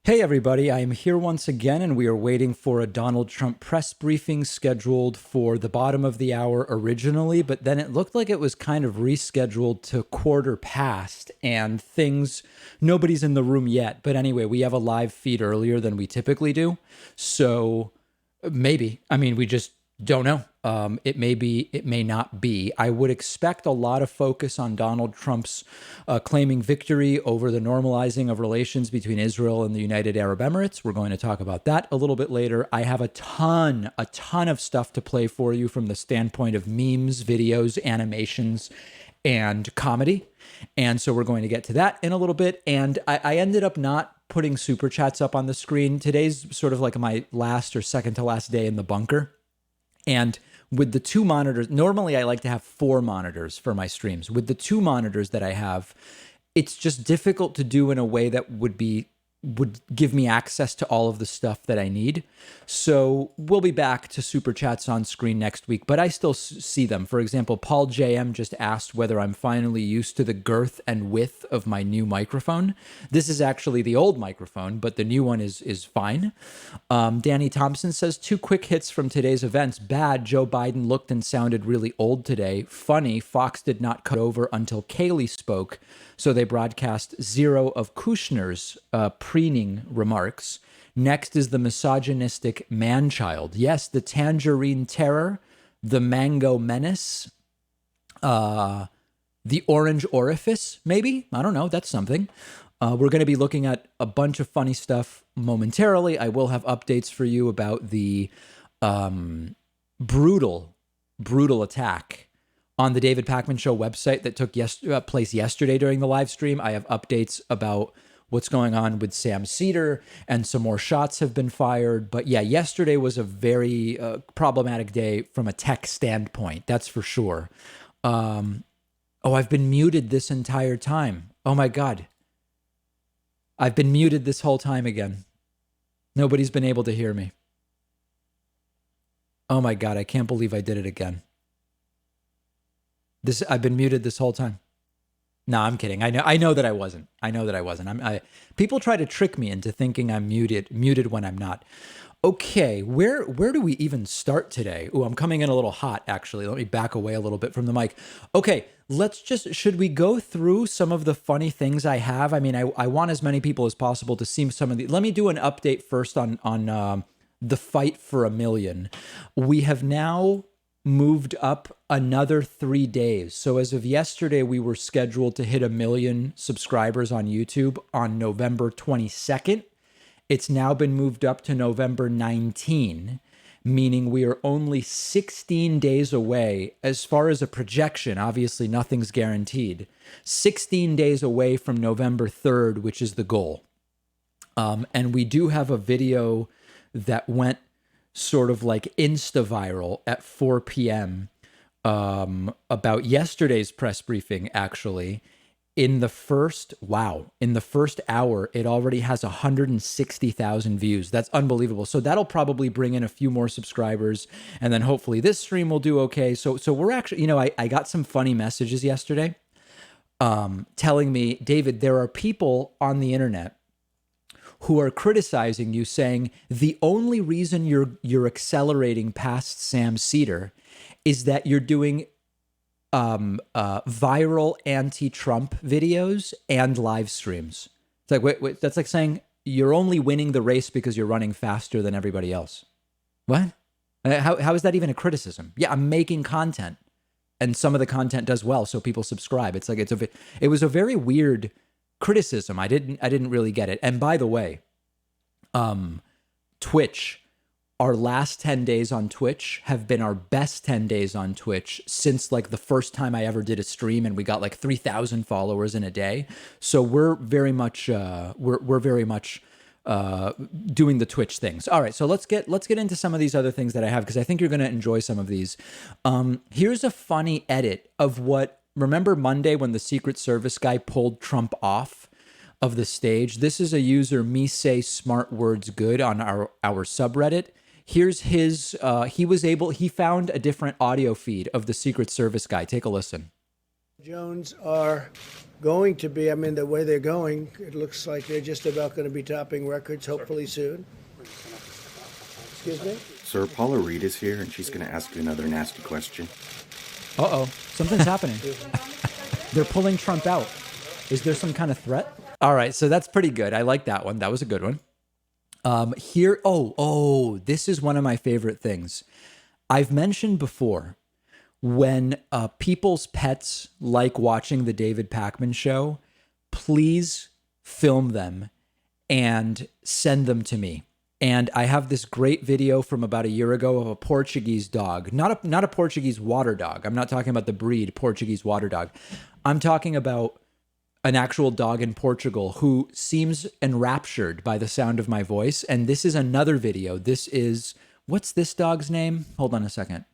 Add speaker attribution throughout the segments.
Speaker 1: Hey everybody, I am here once again, and we are waiting for a Donald Trump press briefing scheduled for the bottom of the hour originally, but then it looked like it was kind of rescheduled to quarter past, and nobody's in the room yet. But anyway, we have a live feed earlier than we typically do, so maybe. I mean, we just don't know. It may be, it may not be. I would expect a lot of focus on Donald Trump's claiming victory over the normalizing of relations between Israel and the United Arab Emirates. We're going to talk about that a little bit later. I have a ton of stuff to play for you from the standpoint of memes, videos, animations, and comedy. And so we're going to get to that in a little bit. And I ended up not putting super chats up on the screen. Today's sort of like my last or second to last day in the bunker. And with the two monitors, normally I like to have 4 monitors for my streams. With the 2 monitors that I have, it's just difficult to do in a way that would give me access to all of the stuff that I need. So we'll be back to super chats on screen next week, but I still see them. For example, Paul JM just asked whether I'm finally used to the girth and width of my new microphone. This is actually the old microphone, but the new one is fine. Danny Thompson says 2 quick hits from today's events. Bad, Joe Biden looked and sounded really old today. Funny, Fox did not cut over until Kayleigh spoke, so they broadcast 0 of Kushner's preening remarks. Next is the misogynistic man-child. Yes, the tangerine terror, the mango menace, the orange orifice, maybe? I don't know. That's something. We're going to be looking at a bunch of funny stuff momentarily. I will have updates for you about the brutal attack on the David Pakman Show website that took place yesterday during the live stream. I have updates about what's going on with Sam Cedar, and some more shots have been fired. But yeah, yesterday was a very problematic day from a tech standpoint, that's for sure. I've been muted this entire time. Oh my God. I've been muted this whole time again. Nobody's been able to hear me. Oh my God, I can't believe I did it again. I've been muted this whole time. No, I'm kidding. I know that I wasn't. People try to trick me into thinking I'm muted when I'm not. Okay, where do we even start today? Oh, I'm coming in a little hot, actually. Let me back away a little bit from the mic. Okay, should we go through some of the funny things I have? I mean, I want as many people as possible to see some of the. Let me do an update first on the fight for 1 million. We have now moved up another 3 days. So as of yesterday, we were scheduled to hit 1 million subscribers on YouTube on November 22nd. It's now been moved up to November 19, meaning we are only 16 days away as far as a projection. Obviously, nothing's guaranteed. 16 days away from November 3rd, which is the goal. And we do have a video that went sort of like insta-viral at 4 p.m. About yesterday's press briefing, actually. In the first hour, it already has 160,000 views. That's unbelievable. So that'll probably bring in a few more subscribers, and then hopefully this stream will do okay. So we're actually, I got some funny messages yesterday telling me, David, there are people on the internet who are criticizing you, saying the only reason you're accelerating past Sam Cedar is that you're doing viral anti-Trump videos and live streams. It's like, wait, that's like saying you're only winning the race because you're running faster than everybody else. What? How is that even a criticism? Yeah, I'm making content, and some of the content does well, so people subscribe. It's like it was a very weird criticism. I didn't really get it. And by the way, Twitch, our last 10 days on Twitch have been our best 10 days on Twitch since like the first time I ever did a stream, and we got like 3,000 followers in a day. So we're very much we're very much doing the Twitch things. All right, so let's get into some of these other things that I have, because I think you're going to enjoy some of these. Here's a funny edit of what. Remember Monday when the Secret Service guy pulled Trump off of the stage? This is a user, me say smart words good, on our subreddit. Here's his, he found a different audio feed of the Secret Service guy. Take a listen.
Speaker 2: Jones are going to be, I mean, the way they're going, it looks like they're just about going to be topping records, hopefully soon. Excuse me?
Speaker 3: Sir, Paula Reed is here, and she's going to ask you another nasty question.
Speaker 1: Uh-oh, something's happening. They're pulling Trump out. Is there some kind of threat? All right, so that's pretty good. I like that one. That was a good one. This is one of my favorite things. I've mentioned before, when people's pets like watching the David Pakman show, please film them and send them to me. And I have this great video from about a year ago of a Portuguese dog, not a Portuguese water dog. I'm not talking about the breed Portuguese water dog. I'm talking about an actual dog in Portugal who seems enraptured by the sound of my voice. And this is another video. This is, what's this dog's name? Hold on a second.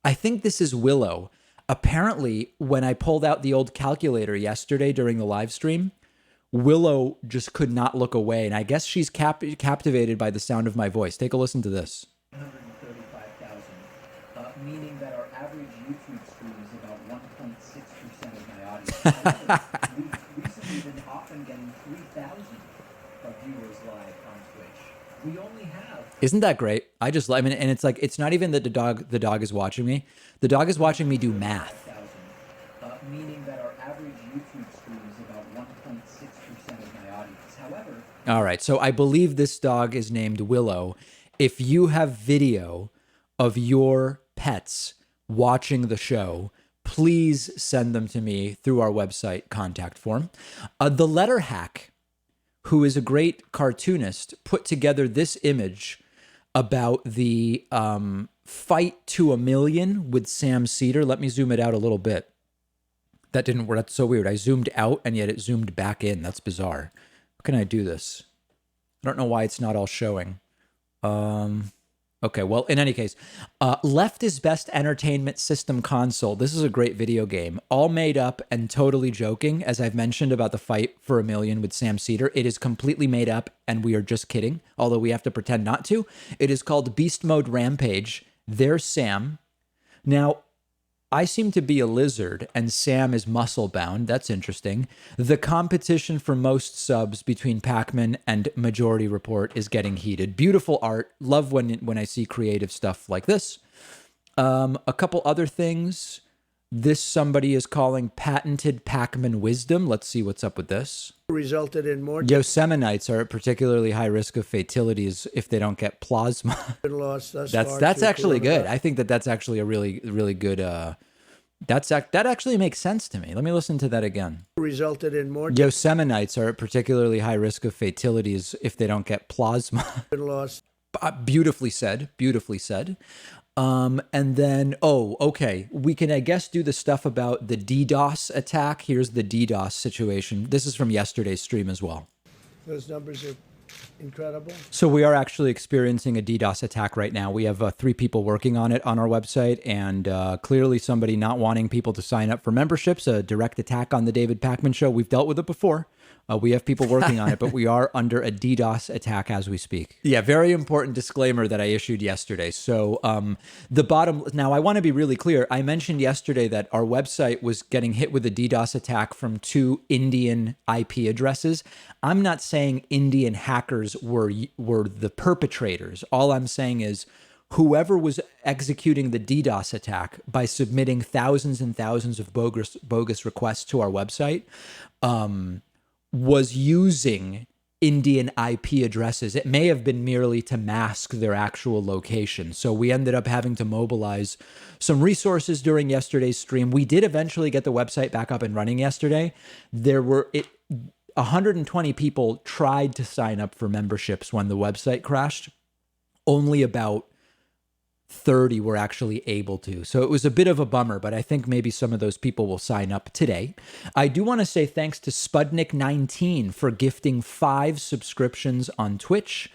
Speaker 1: I think this is Willow. Apparently, when I pulled out the old calculator yesterday during the live stream, Willow just could not look away. And I guess she's captivated by the sound of my voice. Take a listen to this.
Speaker 4: 135,000, meaning that our average YouTube stream is about 1.6% of my audience. We've recently been often getting 3,000 viewers live on Twitch. We only have...
Speaker 1: Isn't that great? I mean, and it's like, it's not even that the dog is watching me. The dog is watching me do math.
Speaker 4: Meaning that our average YouTube stream is about 1.6% of my audience. However...
Speaker 1: All right, so I believe this dog is named Willow. If you have video of your pets watching the show, please send them to me through our website contact form. The Letter Hack, who is a great cartoonist, put together this image about the fight to a million with Sam Cedar. Let me zoom it out a little bit. That didn't work. That's so weird. I zoomed out and yet it zoomed back in. That's bizarre. How can I do this? I don't know why it's not all showing. Okay, well, in any case, Left is Best Entertainment System Console. This is a great video game, all made up and totally joking. As I've mentioned about the fight for a million with Sam Cedar, it is completely made up and we are just kidding, although we have to pretend not to. It is called Beast Mode Rampage. There's Sam. Now, I seem to be a lizard and Sam is muscle bound. That's interesting. The competition for most subs between Pac-Man and Majority Report is getting heated. Beautiful art. Love when I see creative stuff like this. A couple other things. This somebody is calling patented Pac-Man wisdom. Let's see what's up with this.
Speaker 2: Resulted in more
Speaker 1: Yosemenites are at particularly high risk of fatalities if they don't get plasma.
Speaker 2: loss thus
Speaker 1: That's
Speaker 2: far
Speaker 1: actually
Speaker 2: to
Speaker 1: good. I think that's actually a really good. That actually makes sense to me. Let me listen to that again.
Speaker 2: resulted in more
Speaker 1: Yosemenites are at particularly high risk of fatalities if they don't get plasma.
Speaker 2: loss.
Speaker 1: Beautifully said. Beautifully said. And then, okay. We can, I guess, do the stuff about the DDoS attack. Here's the DDoS situation. This is from yesterday's stream as well.
Speaker 2: Those numbers are incredible.
Speaker 1: So we are actually experiencing a DDoS attack right now. We have 3 people working on it on our website, and clearly somebody not wanting people to sign up for memberships, a direct attack on the David Pakman show. We've dealt with it before. We have people working on it, but we are under a DDoS attack as we speak. Yeah, very important disclaimer that I issued yesterday. So now I want to be really clear. I mentioned yesterday that our website was getting hit with a DDoS attack from 2 Indian IP addresses. I'm not saying Indian hackers were the perpetrators. All I'm saying is whoever was executing the DDoS attack by submitting thousands and thousands of bogus requests to our website, was using Indian IP addresses. It may have been merely to mask their actual location. So we ended up having to mobilize some resources during yesterday's stream. We did eventually get the website back up and running yesterday. 120 people tried to sign up for memberships when the website crashed. Only about 30 were actually able to. So it was a bit of a bummer, but I think maybe some of those people will sign up today. I do want to say thanks to Spudnik19 for gifting 5 subscriptions on Twitch,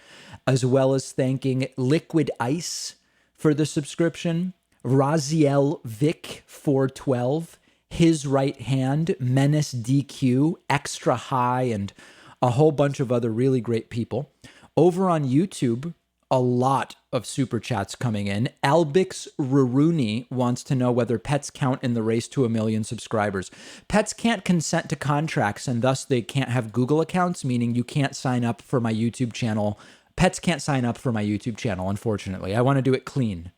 Speaker 1: as well as thanking Liquid Ice for the subscription, Raziel Vic 412, His Right Hand, Menace DQ, Extra High, and a whole bunch of other really great people. Over on YouTube, a lot of super chats coming in. Albix Raruni wants to know whether pets count in the race to 1 million subscribers. Pets can't consent to contracts, and thus they can't have Google accounts, meaning you can't sign up for my YouTube channel. Pets can't sign up for my YouTube channel, unfortunately. I want to do it clean.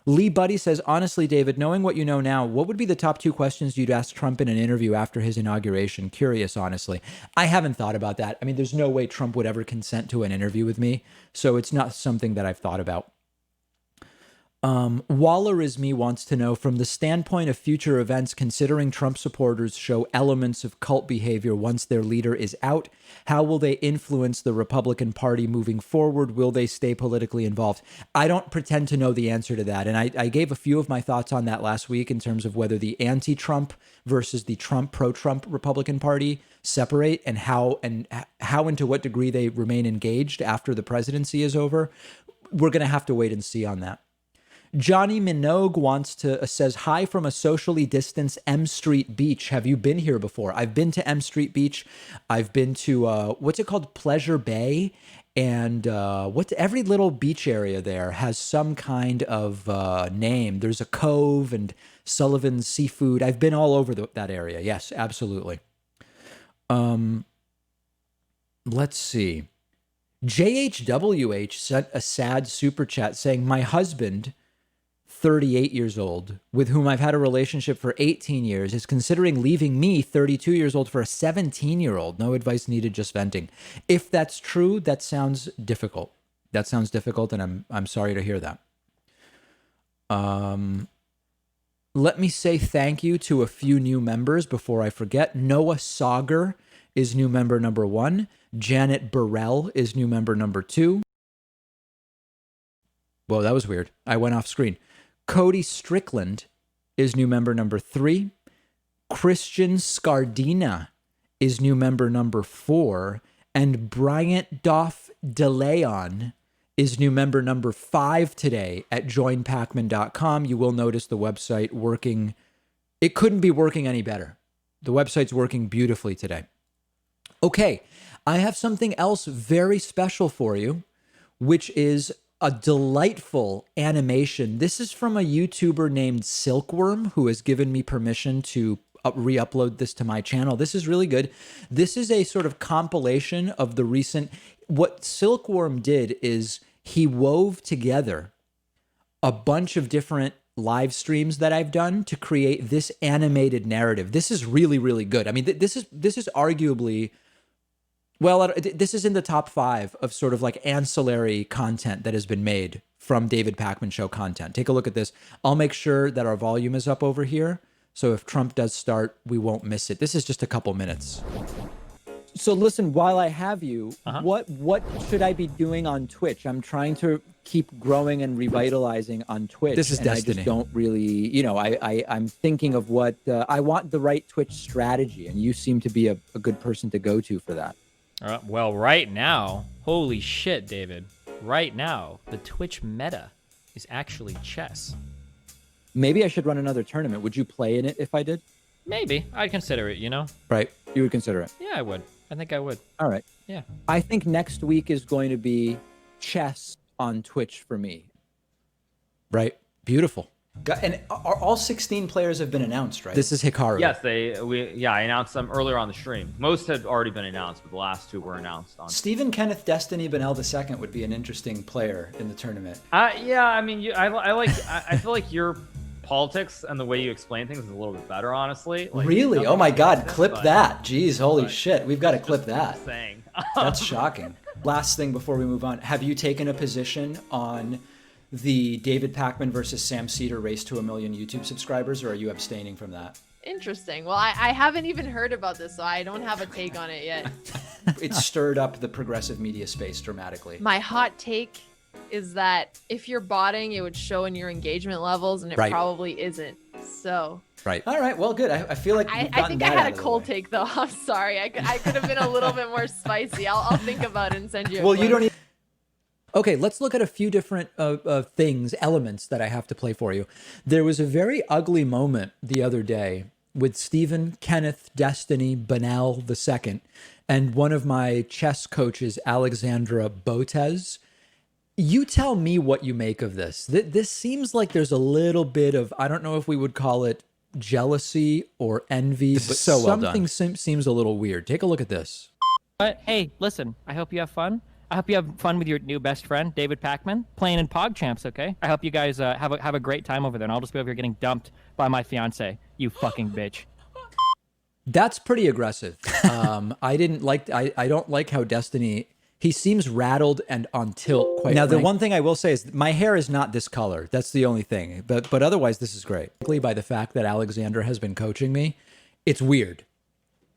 Speaker 1: Lee Buddy says, honestly, David, knowing what you know now, what would be the top 2 questions you'd ask Trump in an interview after his inauguration? Curious, honestly. I haven't thought about that. I mean, there's no way Trump would ever consent to an interview with me, so it's not something that I've thought about. Waller is me wants to know, from the standpoint of future events, considering Trump supporters show elements of cult behavior once their leader is out, how will they influence the Republican Party moving forward? Will they stay politically involved? I don't pretend to know the answer to that. And I gave a few of my thoughts on that last week in terms of whether the anti-Trump versus the Trump pro-Trump Republican Party separate, and how and to what degree they remain engaged after the presidency is over. We're going to have to wait and see on that. Johnny Minogue says, hi from a socially distanced M Street Beach. Have you been here before? I've been to M Street Beach. I've been to, what's it called? Pleasure Bay. And every little beach area there has some kind of name. There's a cove and Sullivan's Seafood. I've been all over that area. Yes, absolutely. Let's see. JHWH sent a sad super chat saying, my husband, 38 years old, with whom I've had a relationship for 18 years, is considering leaving me, 32 years old, for a 17-year-old. No advice needed, just venting. If that's true, that sounds difficult. That sounds difficult, and I'm sorry to hear that. Let me say thank you to a few new members before I forget. Noah Sauger is new member number 1. Janet Burrell is new member number 2. Whoa, that was weird. I went off screen. Cody Strickland is new member number 3. Christian Scardina is new member number 4. And Bryant Doff DeLeon is new member number 5 today at joinpacman.com. You will notice the website working. It couldn't be working any better. The website's working beautifully today. Okay, I have something else very special for you, which is a delightful animation. This is from a YouTuber named Silkworm, who has given me permission to re-upload this to my channel. This is really good. This is a sort of compilation of the recent... What Silkworm did is he wove together a bunch of different live streams that I've done to create this animated narrative. This is really, really good. I mean, this is arguably... Well, this is in the top 5 of sort of like ancillary content that has been made from David Pakman Show content. Take a look at this. I'll make sure that our volume is up over here, so if Trump does start, we won't miss it. This is just a couple minutes. So listen, while I have you, what should I be doing on Twitch? I'm trying to keep growing and revitalizing on Twitch. This is destiny.
Speaker 2: I just don't really, I'm thinking of what I want, the right Twitch strategy, and you seem to be a good person to go to for that.
Speaker 5: Well, right now, holy shit, David. Right now, the Twitch meta is actually chess.
Speaker 2: Maybe I should run another tournament. Would you play in it if I did?
Speaker 5: Maybe. I'd consider it,
Speaker 2: Right. You would consider it.
Speaker 5: Yeah, I would. I think I would.
Speaker 2: All right.
Speaker 5: Yeah.
Speaker 2: I think next week is going to be chess on Twitch for me.
Speaker 1: Right. Beautiful. And all 16 players have been announced, right? This is Hikaru.
Speaker 6: Yes, I announced them earlier on the stream. Most had already been announced, but the last 2 were announced on.
Speaker 1: Stephen Kenneth Destiny Bennell II would be an interesting player in the tournament.
Speaker 6: Yeah, I mean, I feel like your politics and the way you explain things is a little bit better, honestly. Like,
Speaker 1: really? Oh my God! Clip that! Jeez, holy shit! We've got to clip that.
Speaker 6: Saying.
Speaker 1: That's shocking. Last thing before we move on, have you taken a position on the David Pakman versus Sam Cedar race to 1 million YouTube subscribers, or are you abstaining from that?
Speaker 7: Interesting. Well, I haven't even heard about this, so I don't have a take on it yet.
Speaker 1: It stirred up the progressive media space dramatically.
Speaker 7: My hot take is that if you're botting, it would show in your engagement levels, and it probably isn't. So.
Speaker 1: Right. All right. Well, good. I feel like
Speaker 7: I think I had a cold take, though. I'm sorry. I could have been a little bit more spicy. I'll think about it and send you a clip.
Speaker 1: You don't need. Okay, let's look at a few different elements that I have to play for you. There was a very ugly moment the other day with Stephen Kenneth Destiny Bennell II and one of my chess coaches, Alexandra Botez. You tell me what you make of this. This seems like there's a little bit of, I don't know if we would call it jealousy or envy, but
Speaker 8: so well done.
Speaker 1: something seems a little weird. Take a look at this.
Speaker 9: But hey, listen, I hope you have fun. I hope you have fun with your new best friend, David Pacman, playing in PogChamps, okay? I hope you guys have a great time over there, and I'll just be over here getting dumped by my fiance, you fucking bitch.
Speaker 1: That's pretty aggressive. I don't like how Destiny, he seems rattled and on tilt quite Now, the one thing I will say is my hair is not this color. That's the only thing. But otherwise, this is great. By the fact that Alexander has been coaching me, it's weird.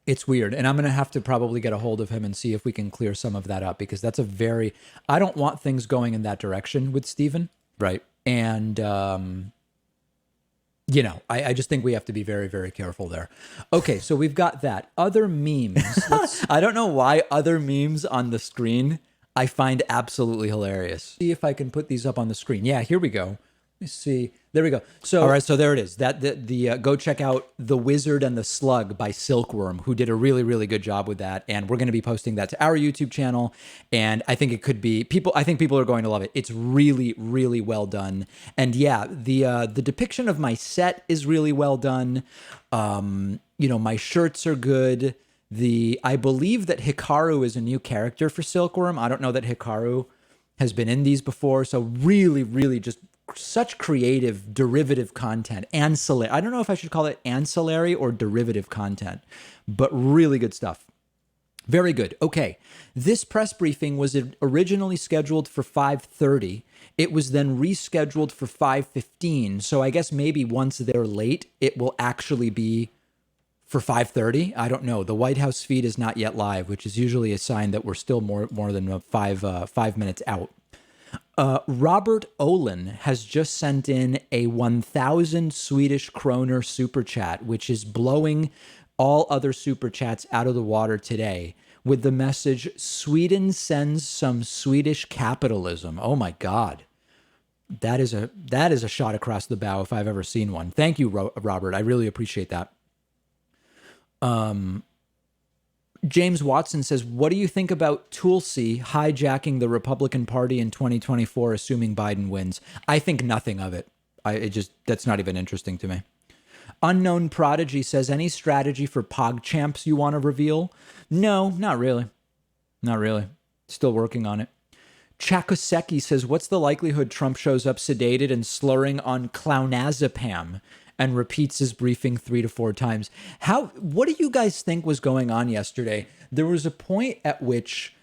Speaker 1: It's weird. And I'm going to have to probably get a hold of him and see if we can clear some of that up, because that's I don't want things going in that direction with Steven. Right. And, I just think we have to be very, very careful there. Okay, so we've got that. Other memes. I don't know why other memes on the screen I find absolutely hilarious. See if I can put these up on the screen. Yeah, here we go. Let me see. There we go. So, all right, so there it is. Go check out The Wizard and the Slug by Silkworm, who did a really, really good job with that. And we're going to be posting that to our YouTube channel. And I think it could be I think people are going to love it. It's really, really well done. And yeah, the depiction of my set is really well done. My shirts are good. I believe that Hikaru is a new character for Silkworm. I don't know that Hikaru has been in these before. So really, really just such creative derivative content. Ancillary. I don't know if I should call it ancillary or derivative content, but really good stuff. Very good. Okay. This press briefing was originally scheduled for 5:30. It was then rescheduled for 5:15. So I guess maybe once they're late, it will actually be for 5:30. I don't know. The White House feed is not yet live, which is usually a sign that we're still more than 5 minutes out. Robert Olin has just sent in a 1,000 Swedish kroner super chat, which is blowing all other super chats out of the water today, with the message, Sweden sends some Swedish capitalism. Oh my God. That is a shot across the bow if I've ever seen one. Thank you, Robert. I really appreciate that. James Watson says, what do you think about Tulsi hijacking the Republican Party in 2024, assuming Biden wins? I think nothing of it. That's not even interesting to me. Unknown Prodigy says, any strategy for PogChamps you want to reveal? No, not really. Not really. Still working on it. Chakoseki says, what's the likelihood Trump shows up sedated and slurring on clownazepam and repeats his briefing 3 to 4 times? What do you guys think was going on yesterday? There was a point at which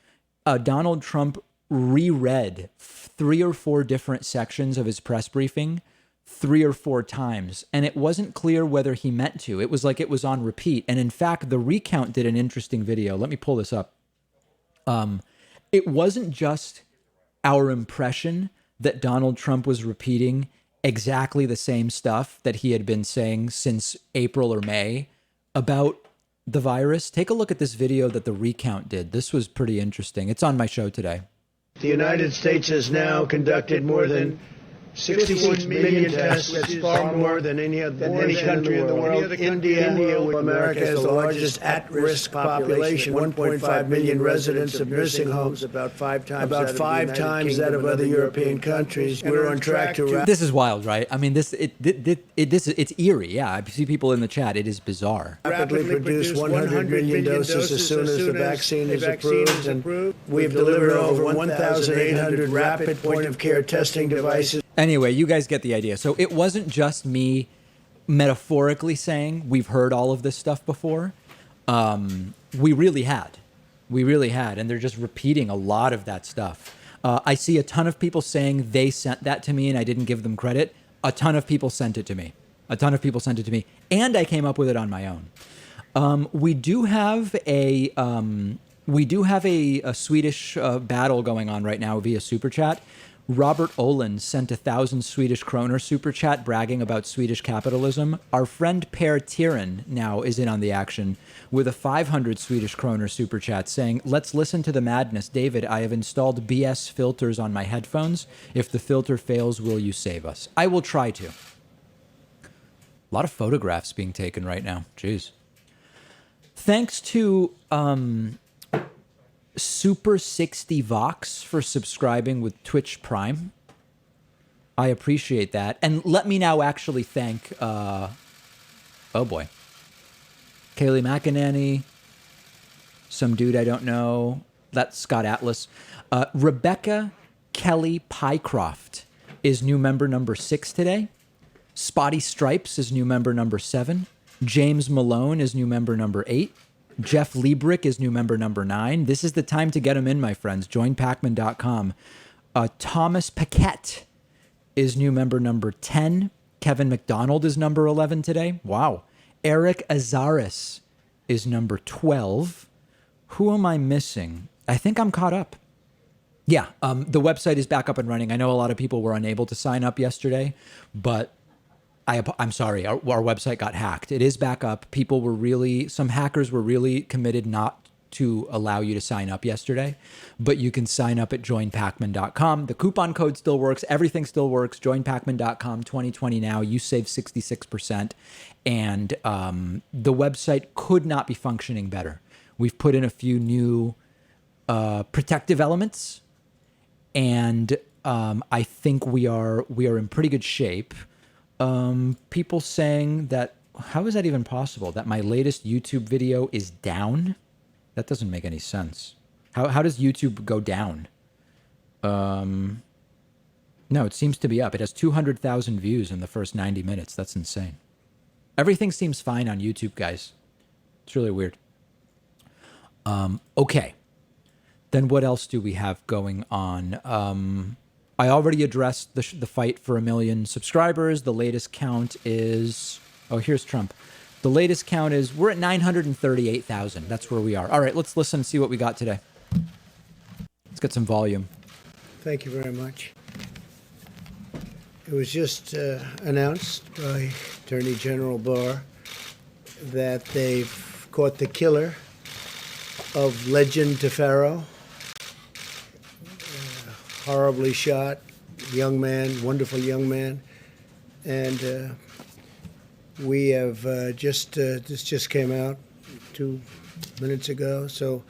Speaker 1: Donald Trump reread 3 or 4 different sections of his press briefing 3 or 4 times, and it wasn't clear whether he meant to. It was like it was on repeat. And in fact, the Recount did an interesting video. Let me pull this up. It wasn't just our impression that Donald Trump was repeating exactly the same stuff that he had been saying since April or May about the virus. Take a look at this video that the Recount did. This was pretty interesting. It's on my show today.
Speaker 2: The United States has now conducted more than 66 million tests. That's far more than any country in the world. India, America has the largest at-risk population, 1.5 million residents of nursing homes, about 5 times that of other European countries. We're on track to.
Speaker 1: This is wild, right? I mean, it's eerie. Yeah, I see people in the chat. It is bizarre.
Speaker 2: Rapidly produce 100 million doses as soon as the vaccine is approved, and we've delivered over 1,800 rapid point-of-care testing devices.
Speaker 1: Anyway, you guys get the idea. So it wasn't just me metaphorically saying we've heard all of this stuff before. We really had. And they're just repeating a lot of that stuff. I see a ton of people saying they sent that to me and I didn't give them credit. A ton of people sent it to me. And I came up with it on my own. We do have a Swedish battle going on right now via Super Chat. Robert Olin sent 1,000 Swedish kroner super chat bragging about Swedish capitalism. Our friend Per Tiren now is in on the action with a 500 Swedish kroner super chat saying, let's listen to the madness. David, I have installed BS filters on my headphones. If the filter fails, will you save us? I will try to. A lot of photographs being taken right now. Jeez. Thanks to Super 60 Vox for subscribing with Twitch Prime. I appreciate that. And let me now actually thank, oh boy, Kaylee McEnany, some dude I don't know. That's Scott Atlas. Rebecca Kelly Pycroft is new member number 6 today. Spotty Stripes is new member number 7. James Malone is new member number 8. Jeff Liebrick is new member number 9. This is the time to get them in, my friends. JoinPacman.com. Thomas Paquette is new member number 10. Kevin McDonald is number 11 today. Wow. Eric Azaris is number 12. Who am I missing? I think I'm caught up. Yeah, the website is back up and running. I know a lot of people were unable to sign up yesterday, but I'm sorry, our website got hacked. It is back up. Some hackers were really committed not to allow you to sign up yesterday, but you can sign up at joinpacman.com. The coupon code still works. Everything still works. Joinpacman.com 2020 now. You save 66%. And the website could not be functioning better. We've put in a few new protective elements, and I think we are in pretty good shape. People saying that, how is that even possible? That my latest YouTube video is down? That doesn't make any sense. How does YouTube go down? No, it seems to be up. It has 200,000 views in the first 90 minutes. That's insane. Everything seems fine on YouTube, guys. It's really weird. Okay. Then what else do we have going on? I already addressed the fight for 1 million subscribers. The latest count is... Oh, here's Trump. The latest count is we're at 938,000. That's where we are. All right, let's listen and see what we got today. Let's get some volume.
Speaker 2: Thank you very much. It was just announced by Attorney General Barr that they've caught the killer of Legend Tefero. Horribly shot, young man, wonderful young man. And we have this just came out 2 minutes ago. So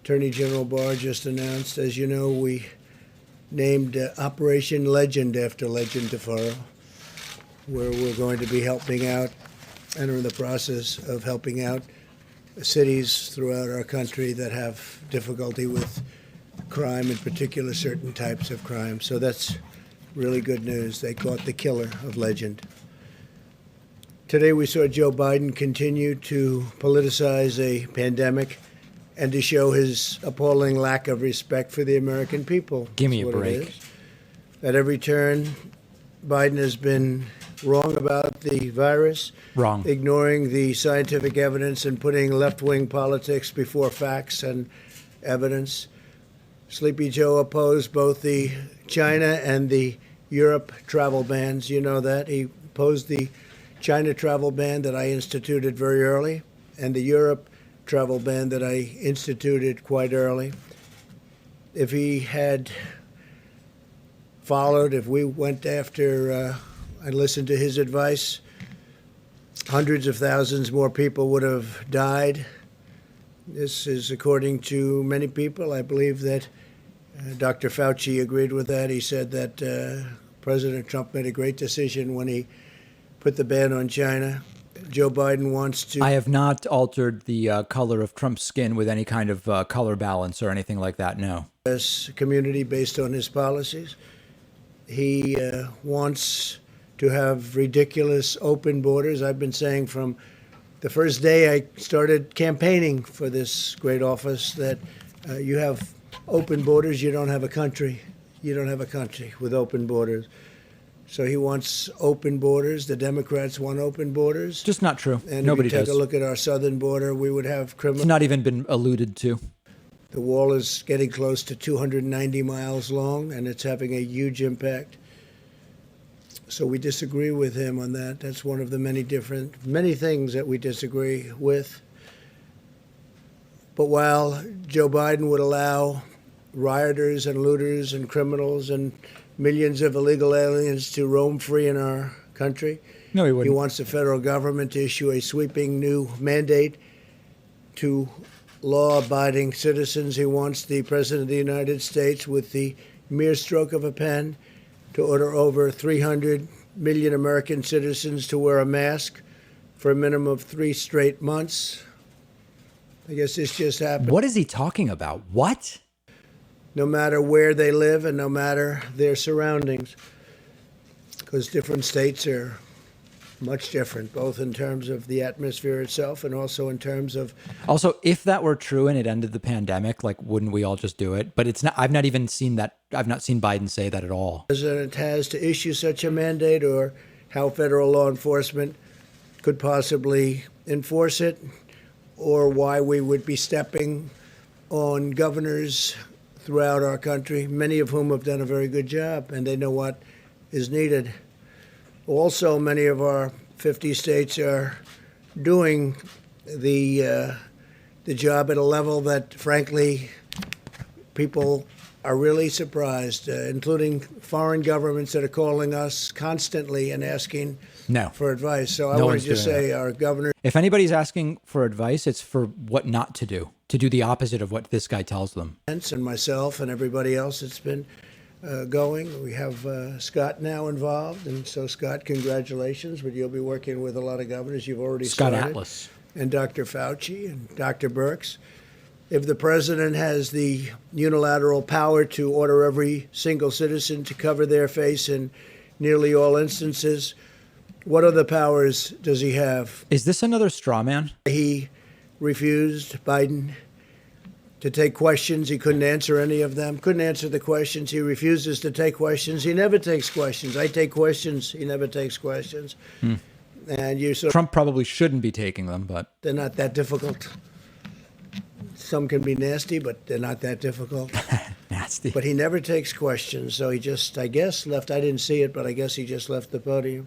Speaker 2: Attorney General Barr just announced, as you know, we named Operation Legend after Legend Tefero, where we're going to be helping out and are in the process of helping out cities throughout our country that have difficulty with crime, in particular certain types of crime. So that's really good news. They caught the killer of Legend. Today we saw Joe Biden continue to politicize a pandemic and to show his appalling lack of respect for the American people.
Speaker 1: Give me a break.
Speaker 2: At every turn, Biden has been wrong about the virus, ignoring the scientific evidence and putting left-wing politics before facts and evidence. Sleepy Joe opposed both the China and the Europe travel bans. You know that. He opposed the China travel ban that I instituted very early and the Europe travel ban that I instituted quite early. If he had followed, if we went after and listened to his advice, hundreds of thousands more people would have died. This is according to many people. I believe that Dr. Fauci agreed with that. He said that President Trump made a great decision when he put the ban on China. Joe Biden wants to...
Speaker 1: I have not altered the color of Trump's skin with any kind of color balance or anything like that, no.
Speaker 2: ...this community based on his policies. He wants to have ridiculous open borders. I've been saying from the first day I started campaigning for this great office that you have open borders, you don't have a country. You don't have a country with open borders. So he wants open borders. The Democrats want open borders.
Speaker 1: Just not true.
Speaker 2: And
Speaker 1: Nobody
Speaker 2: if you take
Speaker 1: does.
Speaker 2: a look at our southern border, we would have criminals.
Speaker 1: It's not even been alluded to.
Speaker 2: The wall is getting close to 290 miles long, and it's having a huge impact. So we disagree with him on that. That's one of the many things that we disagree with. But while Joe Biden would allow rioters and looters and criminals and millions of illegal aliens to roam free in our country,
Speaker 1: no, he wouldn't.
Speaker 2: He wants the federal government to issue a sweeping new mandate to law-abiding citizens. He wants the President of the United States, with the mere stroke of a pen, to order over 300 million American citizens to wear a mask for a minimum of 3 straight months. I guess this just happened.
Speaker 1: What is he talking about? What?
Speaker 2: No matter where they live and no matter their surroundings, because different states are much different, both in terms of the atmosphere itself and also in terms of...
Speaker 1: Also, if that were true and it ended the pandemic, like, wouldn't we all just do it? But it's not. I've not even seen that. I've not seen Biden say that at all.
Speaker 2: The president has to issue such a mandate, or how federal law enforcement could possibly enforce it, or why we would be stepping on governors throughout our country, many of whom have done a very good job, and they know what is needed. Also, many of our 50 states are doing the job at a level that, frankly, people are really surprised, including foreign governments that are calling us constantly and asking for advice. So I want to just say our governor...
Speaker 1: If anybody's asking for advice, it's for what not to do the opposite of what this guy tells them.
Speaker 2: And myself and everybody else that's been going. We have Scott now involved, and so Scott, congratulations, but you'll be working with a lot of governors. You've already
Speaker 1: Scott
Speaker 2: started.
Speaker 1: Atlas.
Speaker 2: And Dr. Fauci and Dr. Birx. If the president has the unilateral power to order every single citizen to cover their face in nearly all instances, what other powers does he have?
Speaker 1: Is this another straw man?
Speaker 2: He refused, Biden, to take questions. He couldn't answer any of them. Couldn't answer the questions. He refuses to take questions. He never takes questions. I take questions. He never takes questions. And
Speaker 1: Trump probably shouldn't be taking them, but
Speaker 2: they're not that difficult. Some can be nasty, but they're not that difficult.
Speaker 1: Nasty.
Speaker 2: But he never takes questions. So he just, I guess, left. I didn't see it, but I guess he just left the podium.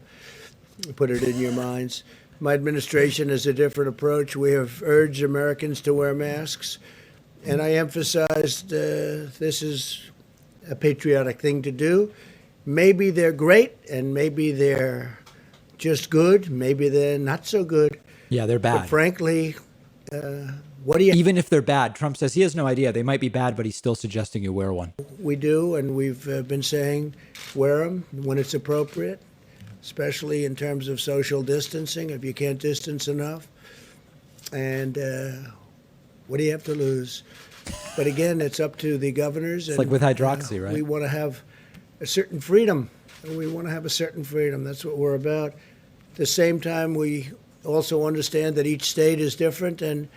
Speaker 2: Put it in your minds. My administration has a different approach. We have urged Americans to wear masks. And I emphasized this is a patriotic thing to do. Maybe they're great, and maybe they're just good. Maybe they're not so good.
Speaker 1: Yeah, they're bad.
Speaker 2: But frankly, what do you...
Speaker 1: Even if they're bad, Trump says he has no idea. They might be bad, but he's still suggesting you wear one.
Speaker 2: We do, and we've been saying wear them when it's appropriate, especially in terms of social distancing, if you can't distance enough. And what do you have to lose? But again, it's up to the governors.
Speaker 1: It's like with hydroxy, right?
Speaker 2: We want to have a certain freedom. We want to have a certain freedom. That's what we're about. At the same time, we also understand that each state is different and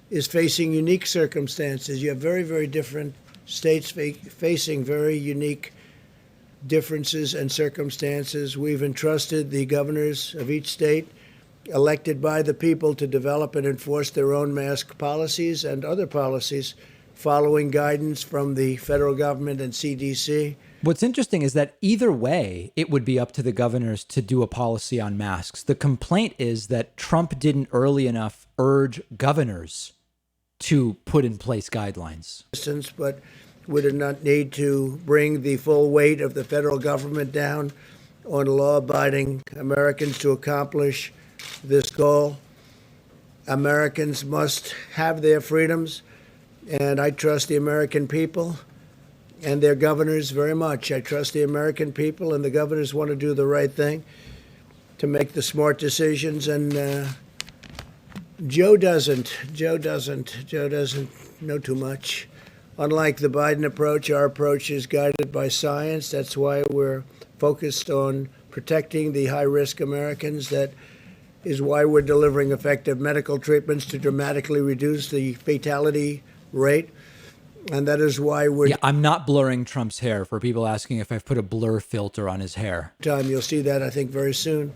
Speaker 2: is facing unique circumstances. You have very, very different states facing very unique differences and circumstances. We've entrusted the governors of each state, elected by the people, to develop and enforce their own mask policies and other policies following guidance from the federal government and CDC.
Speaker 1: What's interesting is that either way, it would be up to the governors to do a policy on masks. The complaint is that Trump didn't early enough urge governors to put in place guidelines.
Speaker 2: But we did not need to bring the full weight of the federal government down on law-abiding Americans to accomplish this goal. Americans must have their freedoms, and I trust the American people and their governors very much. I trust the American people, and the governors want to do the right thing to make the smart decisions. And Joe doesn't know too much. Unlike the Biden approach, our approach is guided by science. That's why we're focused on protecting the high-risk Americans. That is why we're delivering effective medical treatments to dramatically reduce the fatality rate. And that is why we're...
Speaker 1: Yeah, I'm not blurring Trump's hair, for people asking if I've put a blur filter on his hair.
Speaker 2: You'll see that, I think, very soon.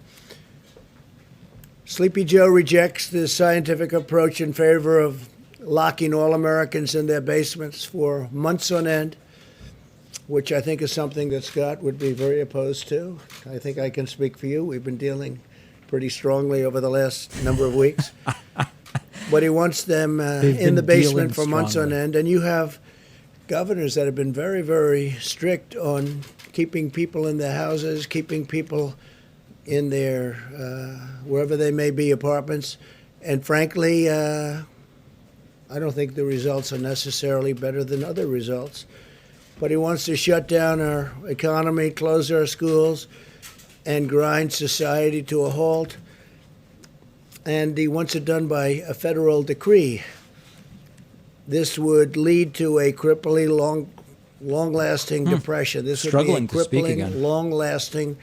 Speaker 2: Sleepy Joe rejects the scientific approach in favor of locking all Americans in their basements for months on end, which I think is something that Scott would be very opposed to. I think I can speak for you. We've been dealing pretty strongly over the last number of weeks. But he wants them in the basement for months on end. And you have governors that have been very, very strict on keeping people in their houses, keeping people in their, wherever they may be, apartments. And frankly, I don't think the results are necessarily better than other results. But he wants to shut down our economy, close our schools, and grind society to a halt. And he wants it done by a federal decree. This would lead to a crippling, long-lasting depression. This would be a crippling, long-lasting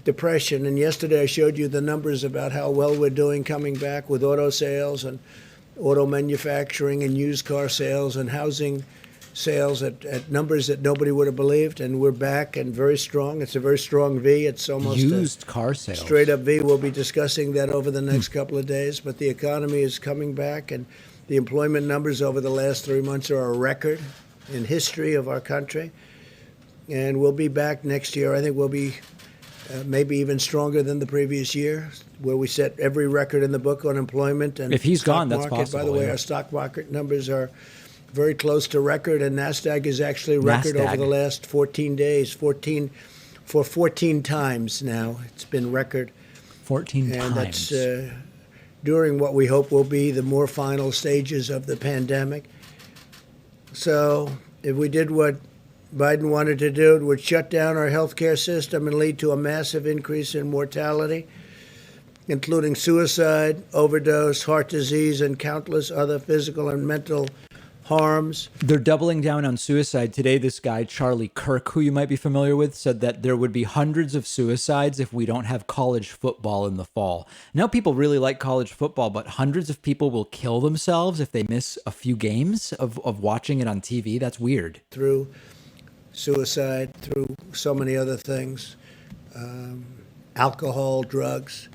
Speaker 2: depression. And yesterday I showed you the numbers about how well we're doing coming back with auto sales and auto manufacturing and used car sales and housing sales at numbers that nobody would have believed. And we're back and very strong. It's a very strong V. It's almost
Speaker 1: used car sales.
Speaker 2: Straight up V. We'll be discussing that over the next couple of days. But the economy is coming back, and the employment numbers over the last 3 months are a record in history of our country. And we'll be back next year. I think we'll be maybe even stronger than the previous year, where we set every record in the book on employment. And
Speaker 1: if he's gone, that's
Speaker 2: market.
Speaker 1: possible.
Speaker 2: By the way, our stock market numbers are very close to record, and NASDAQ is actually record over the last 14 days, 14 times now. It's been record.
Speaker 1: 14
Speaker 2: and
Speaker 1: times.
Speaker 2: That's during what we hope will be the more final stages of the pandemic. So if we did what Biden wanted to do, it would shut down our healthcare system and lead to a massive increase in mortality, including suicide, overdose, heart disease, and countless other physical and mental harms.
Speaker 1: They're doubling down on suicide. Today, this guy, Charlie Kirk, who you might be familiar with, said that there would be hundreds of suicides if we don't have college football in the fall. Now people really like college football, but hundreds of people will kill themselves if they miss a few games of watching it on TV. That's weird.
Speaker 2: Through suicide, through so many other things, alcohol, drugs.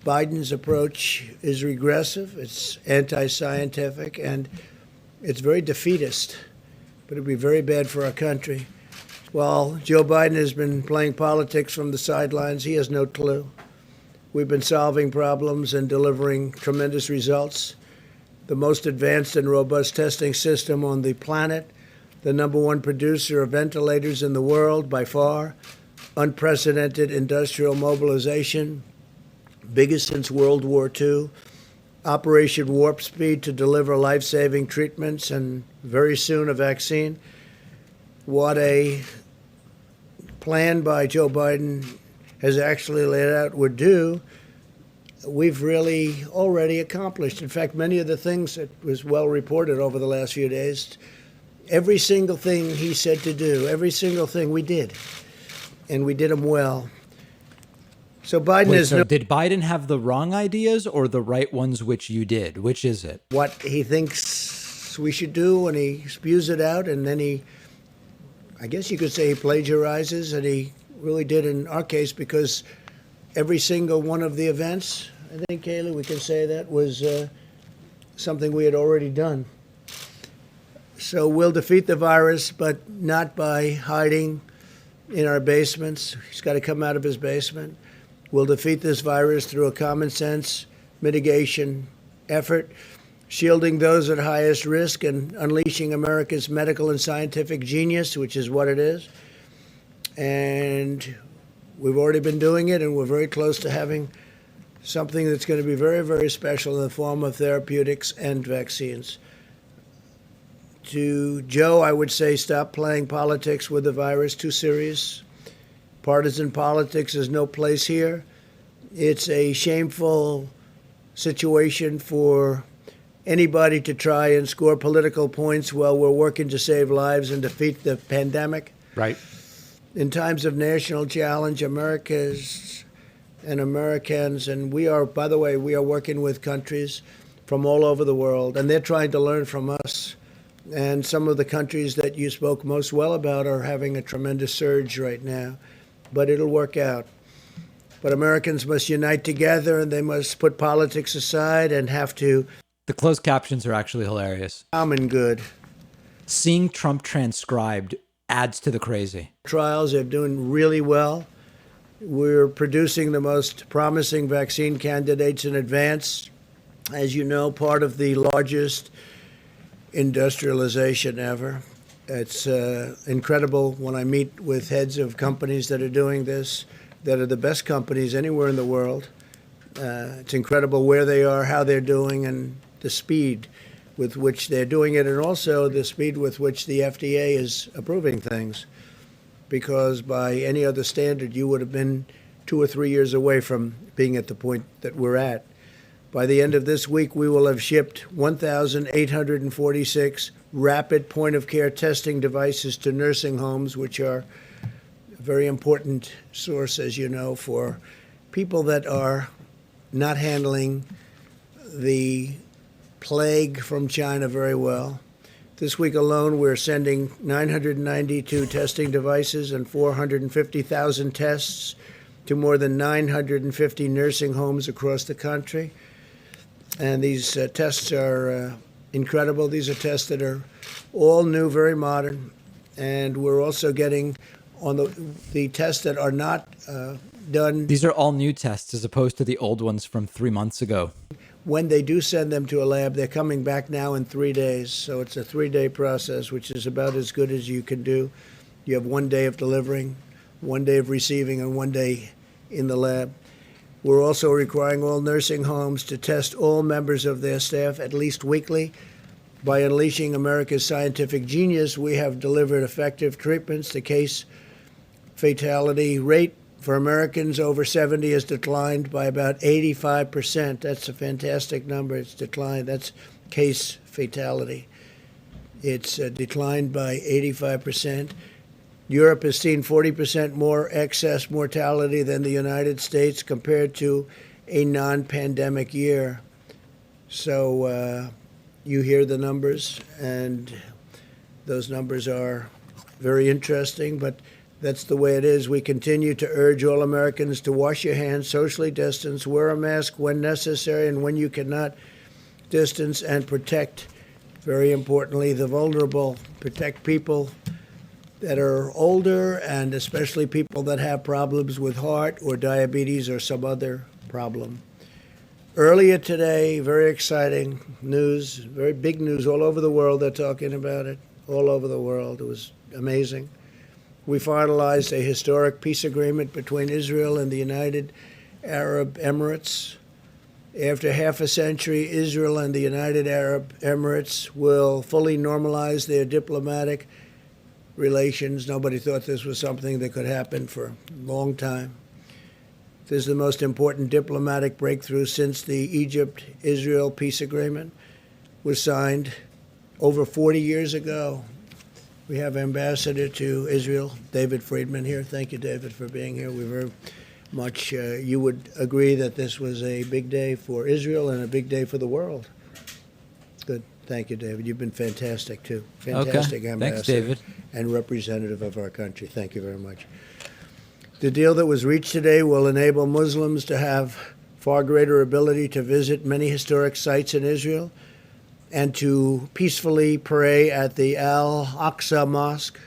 Speaker 2: Biden's approach is regressive, it's anti-scientific, and it's very defeatist, but it'd be very bad for our country. While Joe Biden has been playing politics from the sidelines, he has no clue. We've been solving problems and delivering tremendous results. The most advanced and robust testing system on the planet, the #1 producer of ventilators in the world by far, unprecedented industrial mobilization, biggest since World War II, Operation Warp Speed to deliver life-saving treatments and very soon a vaccine. What a plan by Joe Biden has actually laid out would do, we've really already accomplished. In fact, many of the things that was well reported over the last few days, every single thing he said to do, every single thing we did, and we did them well. So Biden is.
Speaker 1: So did Biden have the wrong ideas or the right ones, which you did? Which is it?
Speaker 2: What he thinks we should do, and he spews it out, and then I guess you could say he plagiarizes, and he really did in our case, because every single one of the events, I think, Kaylee, we can say that was something we had already done. So we'll defeat the virus, but not by hiding in our basements. He's got to come out of his basement. We'll defeat this virus through a common sense mitigation effort, shielding those at highest risk and unleashing America's medical and scientific genius, which is what it is. And we've already been doing it, and we're very close to having something that's going to be very, very special in the form of therapeutics and vaccines. To Joe, I would say stop playing politics with the virus, too serious. Partisan politics has no place here. It's a shameful situation for anybody to try and score political points while we're working to save lives and defeat the pandemic.
Speaker 1: Right.
Speaker 2: In times of national challenge, Americans, and we are, by the way, we are working with countries from all over the world, and they're trying to learn from us. And some of the countries that you spoke most well about are having a tremendous surge right now. But it'll work out. But Americans must unite together, and they must put politics aside and have to.
Speaker 1: The closed captions are actually hilarious.
Speaker 2: Common good.
Speaker 1: Seeing Trump transcribed adds to the crazy.
Speaker 2: Trials are doing really well. We're producing the most promising vaccine candidates in advance. As you know, part of the largest industrialization ever. It's incredible when I meet with heads of companies that are doing this, that are the best companies anywhere in the world. It's incredible where they are, how they're doing, and the speed with which they're doing it, and also the speed with which the FDA is approving things. Because by any other standard, you would have been 2 or 3 years away from being at the point that we're at. By the end of this week, we will have shipped 1,846 rapid point-of-care testing devices to nursing homes, which are a very important source, as you know, for people that are not handling the plague from China very well. This week alone, we're sending 992 testing devices and 450,000 tests to more than 950 nursing homes across the country. And these tests are incredible. These are tests that are all new, very modern. And we're also getting on the tests that are not done.
Speaker 1: These are all new tests as opposed to the old ones from 3 months ago.
Speaker 2: When they do send them to a lab, they're coming back now in 3 days. So it's a 3-day process, which is about as good as you can do. You have 1 day of delivering, 1 day of receiving, and 1 day in the lab. We're also requiring all nursing homes to test all members of their staff at least weekly. By unleashing America's scientific genius, we have delivered effective treatments. The case fatality rate for Americans over 70 has declined by about 85%. That's a fantastic number. It's declined. That's case fatality. It's declined by 85%. Europe has seen 40% more excess mortality than the United States compared to a non-pandemic year. So you hear the numbers, and those numbers are very interesting, but that's the way it is. We continue to urge all Americans to wash your hands, socially distance, wear a mask when necessary, and when you cannot, distance and protect, very importantly, the vulnerable. Protect people that are older, and especially people that have problems with heart or diabetes or some other problem. Earlier today, very exciting news, very big news all over the world. They're talking about it all over the world. It was amazing. We finalized a historic peace agreement between Israel and the United Arab Emirates. After half a century, Israel and the United Arab Emirates will fully normalize their diplomatic relations. Nobody thought this was something that could happen for a long time. This is the most important diplomatic breakthrough since the Egypt-Israel peace agreement was signed over 40 years ago. We have Ambassador to Israel, David Friedman, here. Thank you, David, for being here. We very much, you would agree that this was a big day for Israel and a big day for the world. Good. Thank you, David. You've been fantastic, too. Fantastic ambassador.
Speaker 1: Thanks, David.
Speaker 2: And representative of our country. Thank you very much. The deal that was reached today will enable Muslims to have far greater ability to visit many historic sites in Israel and to peacefully pray at the Al-Aqsa Mosque,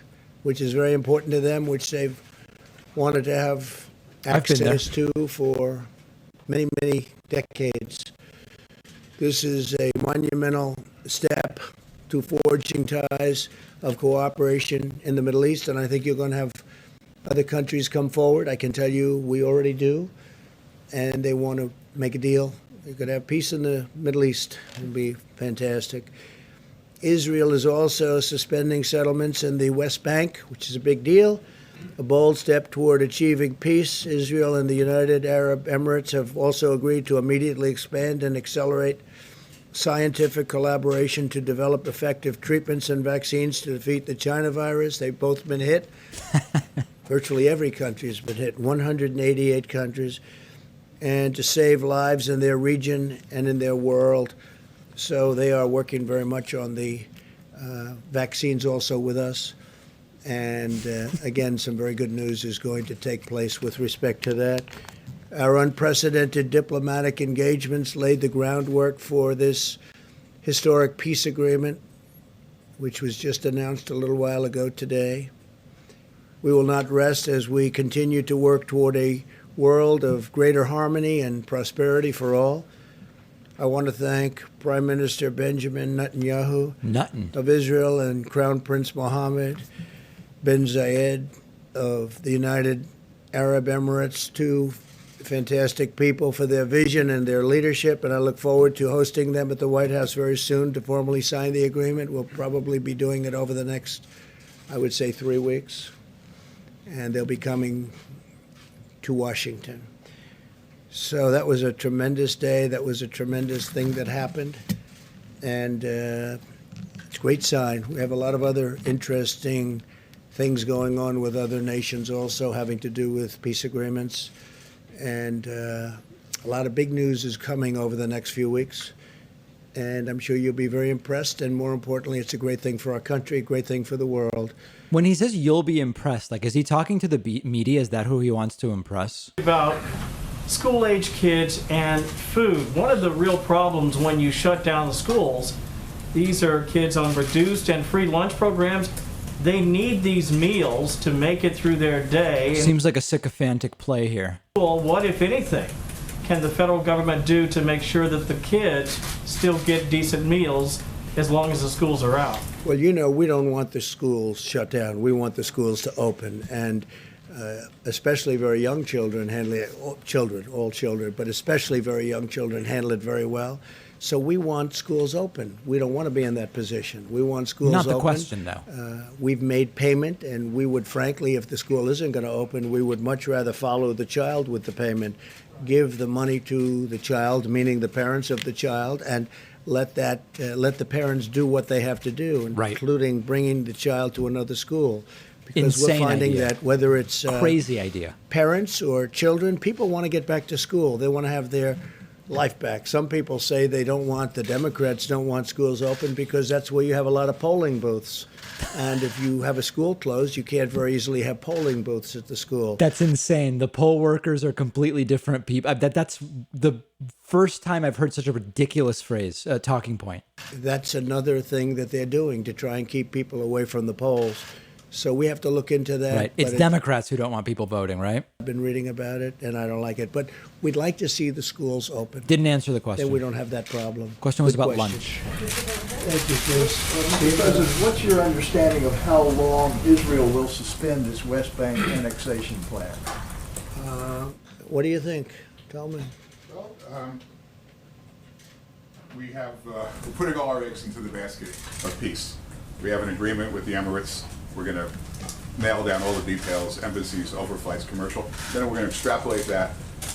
Speaker 2: which is very important to them, which they've wanted to have access to for many, many decades. This is a monumental step to forging ties of cooperation in the Middle East, and I think you're going to have other countries come forward. I can tell you we already do, and they want to make a deal. You could have peace in the Middle East. It would be fantastic. Israel is also suspending settlements in the West Bank, which is a big deal, a bold step toward achieving peace. Israel and the United Arab Emirates have also agreed to immediately expand and accelerate scientific collaboration to develop effective treatments and vaccines to defeat the China virus. They've both been hit. Virtually every country has been hit, 188 countries, and to save lives in their region and in their world. So they are working very much on the vaccines also with us. And again, some very good news is going to take place with respect to that. Our unprecedented diplomatic engagements laid the groundwork for this historic peace agreement, which was just announced a little while ago today. We will not rest as we continue to work toward a world of greater harmony and prosperity for all. I want to thank Prime Minister Benjamin Netanyahu of Israel and Crown Prince Mohammed bin Zayed of the United Arab Emirates, two fantastic people for their vision and their leadership, and I look forward to hosting them at the White House very soon to formally sign the agreement. We'll probably be doing it over the next, I would say, 3 weeks, and they'll be coming to Washington. So that was a tremendous day. That was a tremendous thing that happened, and it's a great sign. We have a lot of other interesting things going on with other nations also having to do with peace agreements. And a lot of big news is coming over the next few weeks. And I'm sure you'll be very impressed. And more importantly, it's a great thing for our country, a great thing for the world.
Speaker 1: When he says you'll be impressed, like, is he talking to the media? Is that who he wants to impress?
Speaker 8: About school-age kids and food. One of the real problems when you shut down the schools, these are kids on reduced and free lunch programs. They need these meals to make it through their day.
Speaker 1: Seems like a sycophantic play here.
Speaker 8: Well, what, if anything, can the federal government do to make sure that the kids still get decent meals as long as the schools are out?
Speaker 2: Well, you know, we don't want the schools shut down. We want the schools to open. And especially very young children handle it, all children, but especially very young children handle it very well. So we want schools open. We don't want to be in that position. We want schools open.
Speaker 1: Not the question, though.
Speaker 2: We've made payment, and we would, frankly, if the school isn't going to open, we would much rather follow the child with the payment, give the money to the child, meaning the parents of the child, and let the parents do what they have to do, including bringing the child to another school. Because
Speaker 1: Insane
Speaker 2: we're finding
Speaker 1: idea.
Speaker 2: that whether it's
Speaker 1: Crazy idea.
Speaker 2: Parents or children, people want to get back to school. They want to have their life back. Some people say the Democrats don't want schools open because that's where you have a lot of polling booths. And if you have a school closed, you can't very easily have polling booths at the school.
Speaker 1: That's insane. The poll workers are completely different people. That's the first time I've heard such a ridiculous phrase, talking point.
Speaker 2: That's another thing that they're doing to try and keep people away from the polls. So we have to look into that.
Speaker 1: Right. It's Democrats who don't want people voting, right?
Speaker 2: I've been reading about it, and I don't like it. But we'd like to see the schools open.
Speaker 1: Didn't answer the question.
Speaker 2: Then we don't have that problem.
Speaker 1: Question was
Speaker 2: Good
Speaker 1: about
Speaker 2: question.
Speaker 1: lunch.
Speaker 2: Thank you, Chris.
Speaker 10: Mr. President, what's your understanding of how long Israel will suspend its West Bank annexation plan?
Speaker 2: What do you think? Tell me.
Speaker 11: Well, we're putting all our eggs into the basket of peace. We have an agreement with the Emirates. We're going to nail down all the details, embassies, overflights, commercial. Then we're going to extrapolate that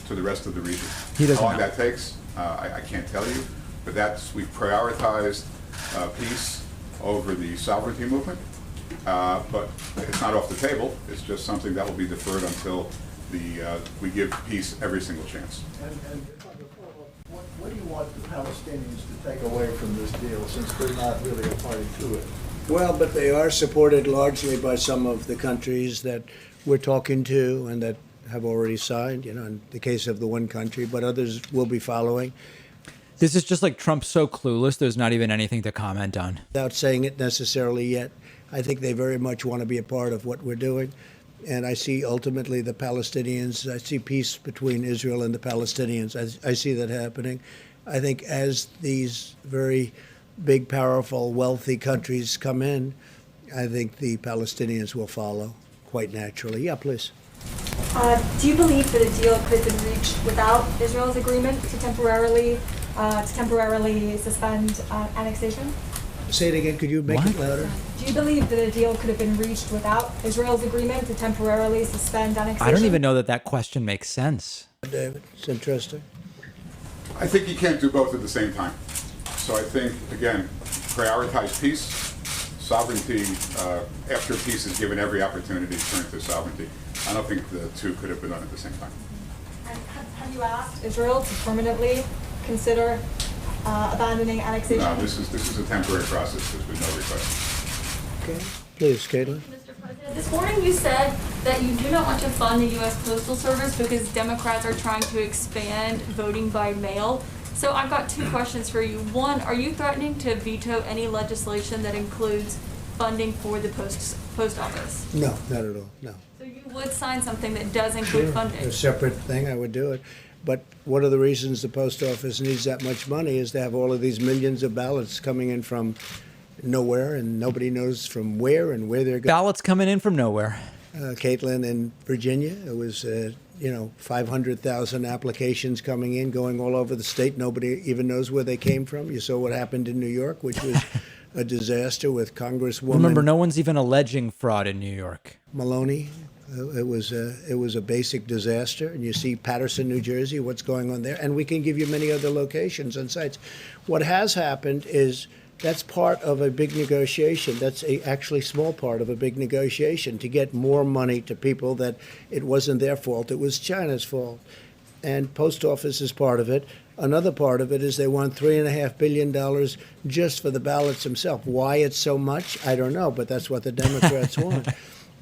Speaker 11: to the rest of the region. How long that takes, I can't tell you, but we've prioritized peace over the sovereignty movement. But it's not off the table. It's just something that will be deferred until we give peace every single chance.
Speaker 10: And what do you want the Palestinians to take away from this deal, since they're not really a party to it?
Speaker 2: Well, but they are supported largely by some of the countries that we're talking to and that have already signed, in the case of the one country, but others will be following.
Speaker 1: This is just like Trump's so clueless, there's not even anything to comment on.
Speaker 2: Without saying it necessarily yet, I think they very much want to be a part of what we're doing. And I see ultimately the Palestinians, I see peace between Israel and the Palestinians. I see that happening. I think as these very big, powerful, wealthy countries come in, I think the Palestinians will follow quite naturally. Yeah, please.
Speaker 12: Do you believe that a deal could have been reached without Israel's agreement to temporarily suspend annexation?
Speaker 2: Say it again. Could you make it louder?
Speaker 12: Do you believe that a deal could have been reached without Israel's agreement to temporarily suspend annexation?
Speaker 1: I don't even know that question makes sense.
Speaker 2: David, it's interesting.
Speaker 11: I think you can't do both at the same time. So I think, again, prioritize peace, sovereignty. After peace is given every opportunity to turn to sovereignty. I don't think the two could have been done at the same time.
Speaker 12: And have you asked Israel to permanently consider abandoning annexation?
Speaker 11: No, this is a temporary process. There's been no request.
Speaker 2: Okay, please, Caitlin.
Speaker 13: Mr. President, this morning you said that you do not want to fund the U.S. Postal Service because Democrats are trying to expand voting by mail. So I've got two questions for you. One, are you threatening to veto any legislation that includes funding for the post office?
Speaker 2: No, not at all, no.
Speaker 13: So you would sign something that does include funding?
Speaker 2: A separate thing, I would do it. But one of the reasons the post office needs that much money is to have all of these millions of ballots coming in from nowhere, and nobody knows from where and where they're going.
Speaker 1: Ballots coming in from nowhere.
Speaker 2: Caitlin in Virginia, it was 500,000 applications coming in, going all over the state. Nobody even knows where they came from. You saw what happened in New York, which was a disaster with Congresswoman.
Speaker 1: Remember, no one's even alleging fraud in New York.
Speaker 2: Maloney. It was a basic disaster. And you see Paterson, New Jersey, what's going on there. And we can give you many other locations and sites. What has happened is that's part of a big negotiation. That's actually small part of a big negotiation to get more money to people that it wasn't their fault. It was China's fault. And post office is part of it. Another part of it is they want $3.5 billion just for the ballots themselves. Why it's so much, I don't know, but that's what the Democrats want.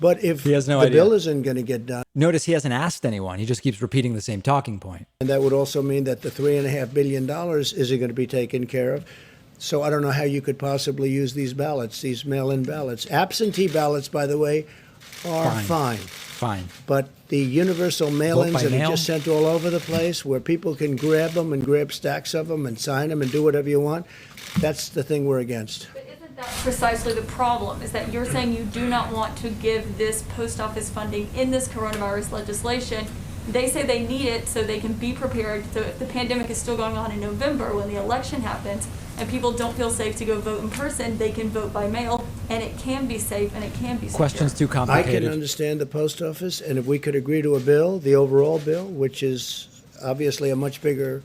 Speaker 2: But if
Speaker 1: he has no
Speaker 2: the
Speaker 1: idea.
Speaker 2: bill isn't going to get done.
Speaker 1: Notice he hasn't asked anyone. He just keeps repeating the same talking point.
Speaker 2: And that would also mean that the $3.5 billion isn't going to be taken care of. So I don't know how you could possibly use these ballots, these mail-in ballots. Absentee ballots, by the way, are fine. But the universal mail-ins that are just sent all over the place, where people can grab them and grab stacks of them and sign them and do whatever you want, that's the thing we're against.
Speaker 13: That's precisely the problem, is that you're saying you do not want to give this post office funding in this coronavirus legislation. They say they need it so they can be prepared. So if the pandemic is still going on in November when the election happens and people don't feel safe to go vote in person, they can vote by mail, and it can be safe and it can be secure.
Speaker 1: Question's too complicated.
Speaker 2: I can understand the post office, and if we could agree to a bill, the overall bill, which is obviously a much bigger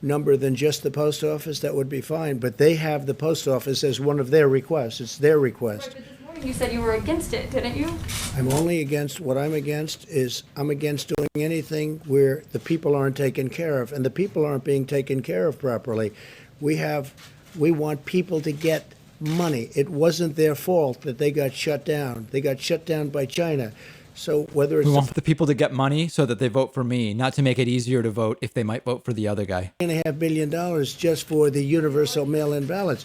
Speaker 2: number than just the post office, that would be fine. But they have the post office as one of their requests. It's their request.
Speaker 13: Right, but this morning you said you were against it, didn't you?
Speaker 2: I'm only against, what I'm against is I'm against doing anything where the people aren't taken care of, and the people aren't being taken care of properly. We want people to get money. It wasn't their fault that they got shut down. They got shut down by China. So whether it's
Speaker 1: we want the people to get money so that they vote for me, not to make it easier to vote if they might vote for the other guy.
Speaker 2: $3.5 billion just for the universal mail-in ballots,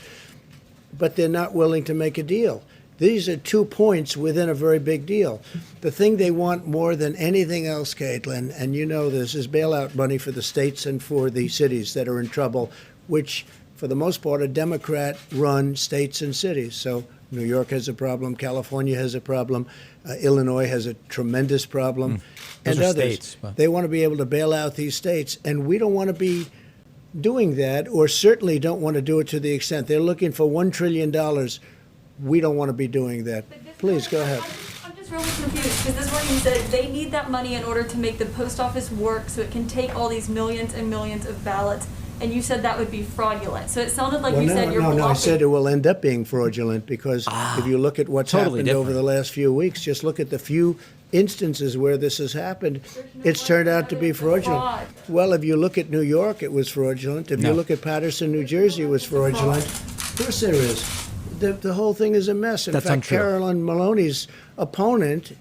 Speaker 2: but they're not willing to make a deal. These are 2 points within a very big deal. The thing they want more than anything else, Caitlin, and you know this, is bailout money for the states and for the cities that are in trouble, which for the most part are Democrat-run states and cities. So New York has a problem, California has a problem, Illinois has a tremendous problem, and others.
Speaker 1: States,
Speaker 2: they want to be able to bail out these states, and we don't want to be doing that, or certainly don't want to do it to the extent they're looking for $1 trillion. We don't want to be doing that. Please, go ahead.
Speaker 13: I'm just really confused, because this morning you said they need that money in order to make the post office work so it can take all these millions and millions of ballots. And you said that would be fraudulent. So it sounded like said you're blocking.
Speaker 2: No, I said it will end up being fraudulent because if you look at what's happened over the last few weeks, just look at the few instances where this has happened, it's turned out to be fraudulent. Well, if you look at New York, it was fraudulent. If you look at Paterson, New Jersey, it was fraudulent. Of course there is. The whole thing is a mess. In fact, Carolyn Maloney's opponent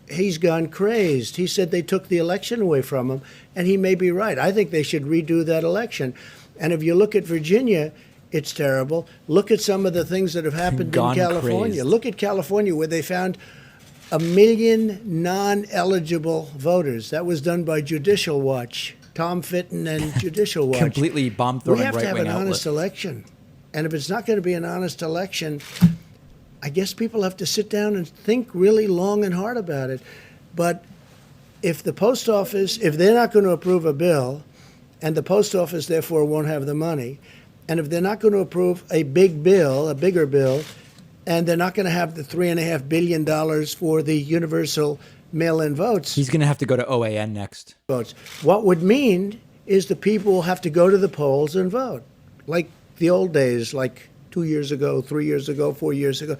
Speaker 2: he's gone crazed. He said they took the election away from him, and he may be right. I think they should redo that election. And if you look at Virginia, it's terrible. Look at some of the things that have happened in California.
Speaker 1: Crazed.
Speaker 2: Look at California, where they found 1 million non-eligible voters. That was done by Judicial Watch, Tom Fitton and Judicial Watch.
Speaker 1: Completely bomb-throwing
Speaker 2: right-wing outlet. We have to have an
Speaker 1: outlet.
Speaker 2: honest election. And if it's not going to be an honest election, I guess people have to sit down and think really long and hard about it. But if the post office, if they're not going to approve a bill, and the post office therefore won't have the money, and if they're not going to approve a big bill, a bigger bill, and they're not going to have the $3.5 billion for the universal mail-in votes.
Speaker 1: He's going to have to go to OAN next.
Speaker 2: Votes. What would mean is the people will have to go to the polls and vote, like the old days, like 2 years ago, 3 years ago, 4 years ago.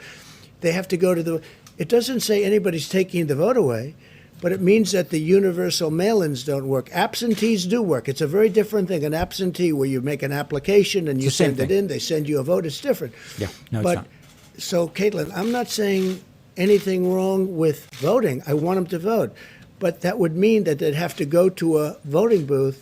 Speaker 2: They have to go to the... It doesn't say anybody's taking the vote away, but it means that the universal mail-ins don't work. Absentees do work. It's a very different thing. An absentee where you make an application and you send it in, they send you a vote, it's different.
Speaker 1: Yeah, no,
Speaker 2: but,
Speaker 1: it's not.
Speaker 2: So, Caitlin, I'm not saying anything wrong with voting. I want them to vote. But that would mean that they'd have to go to a voting booth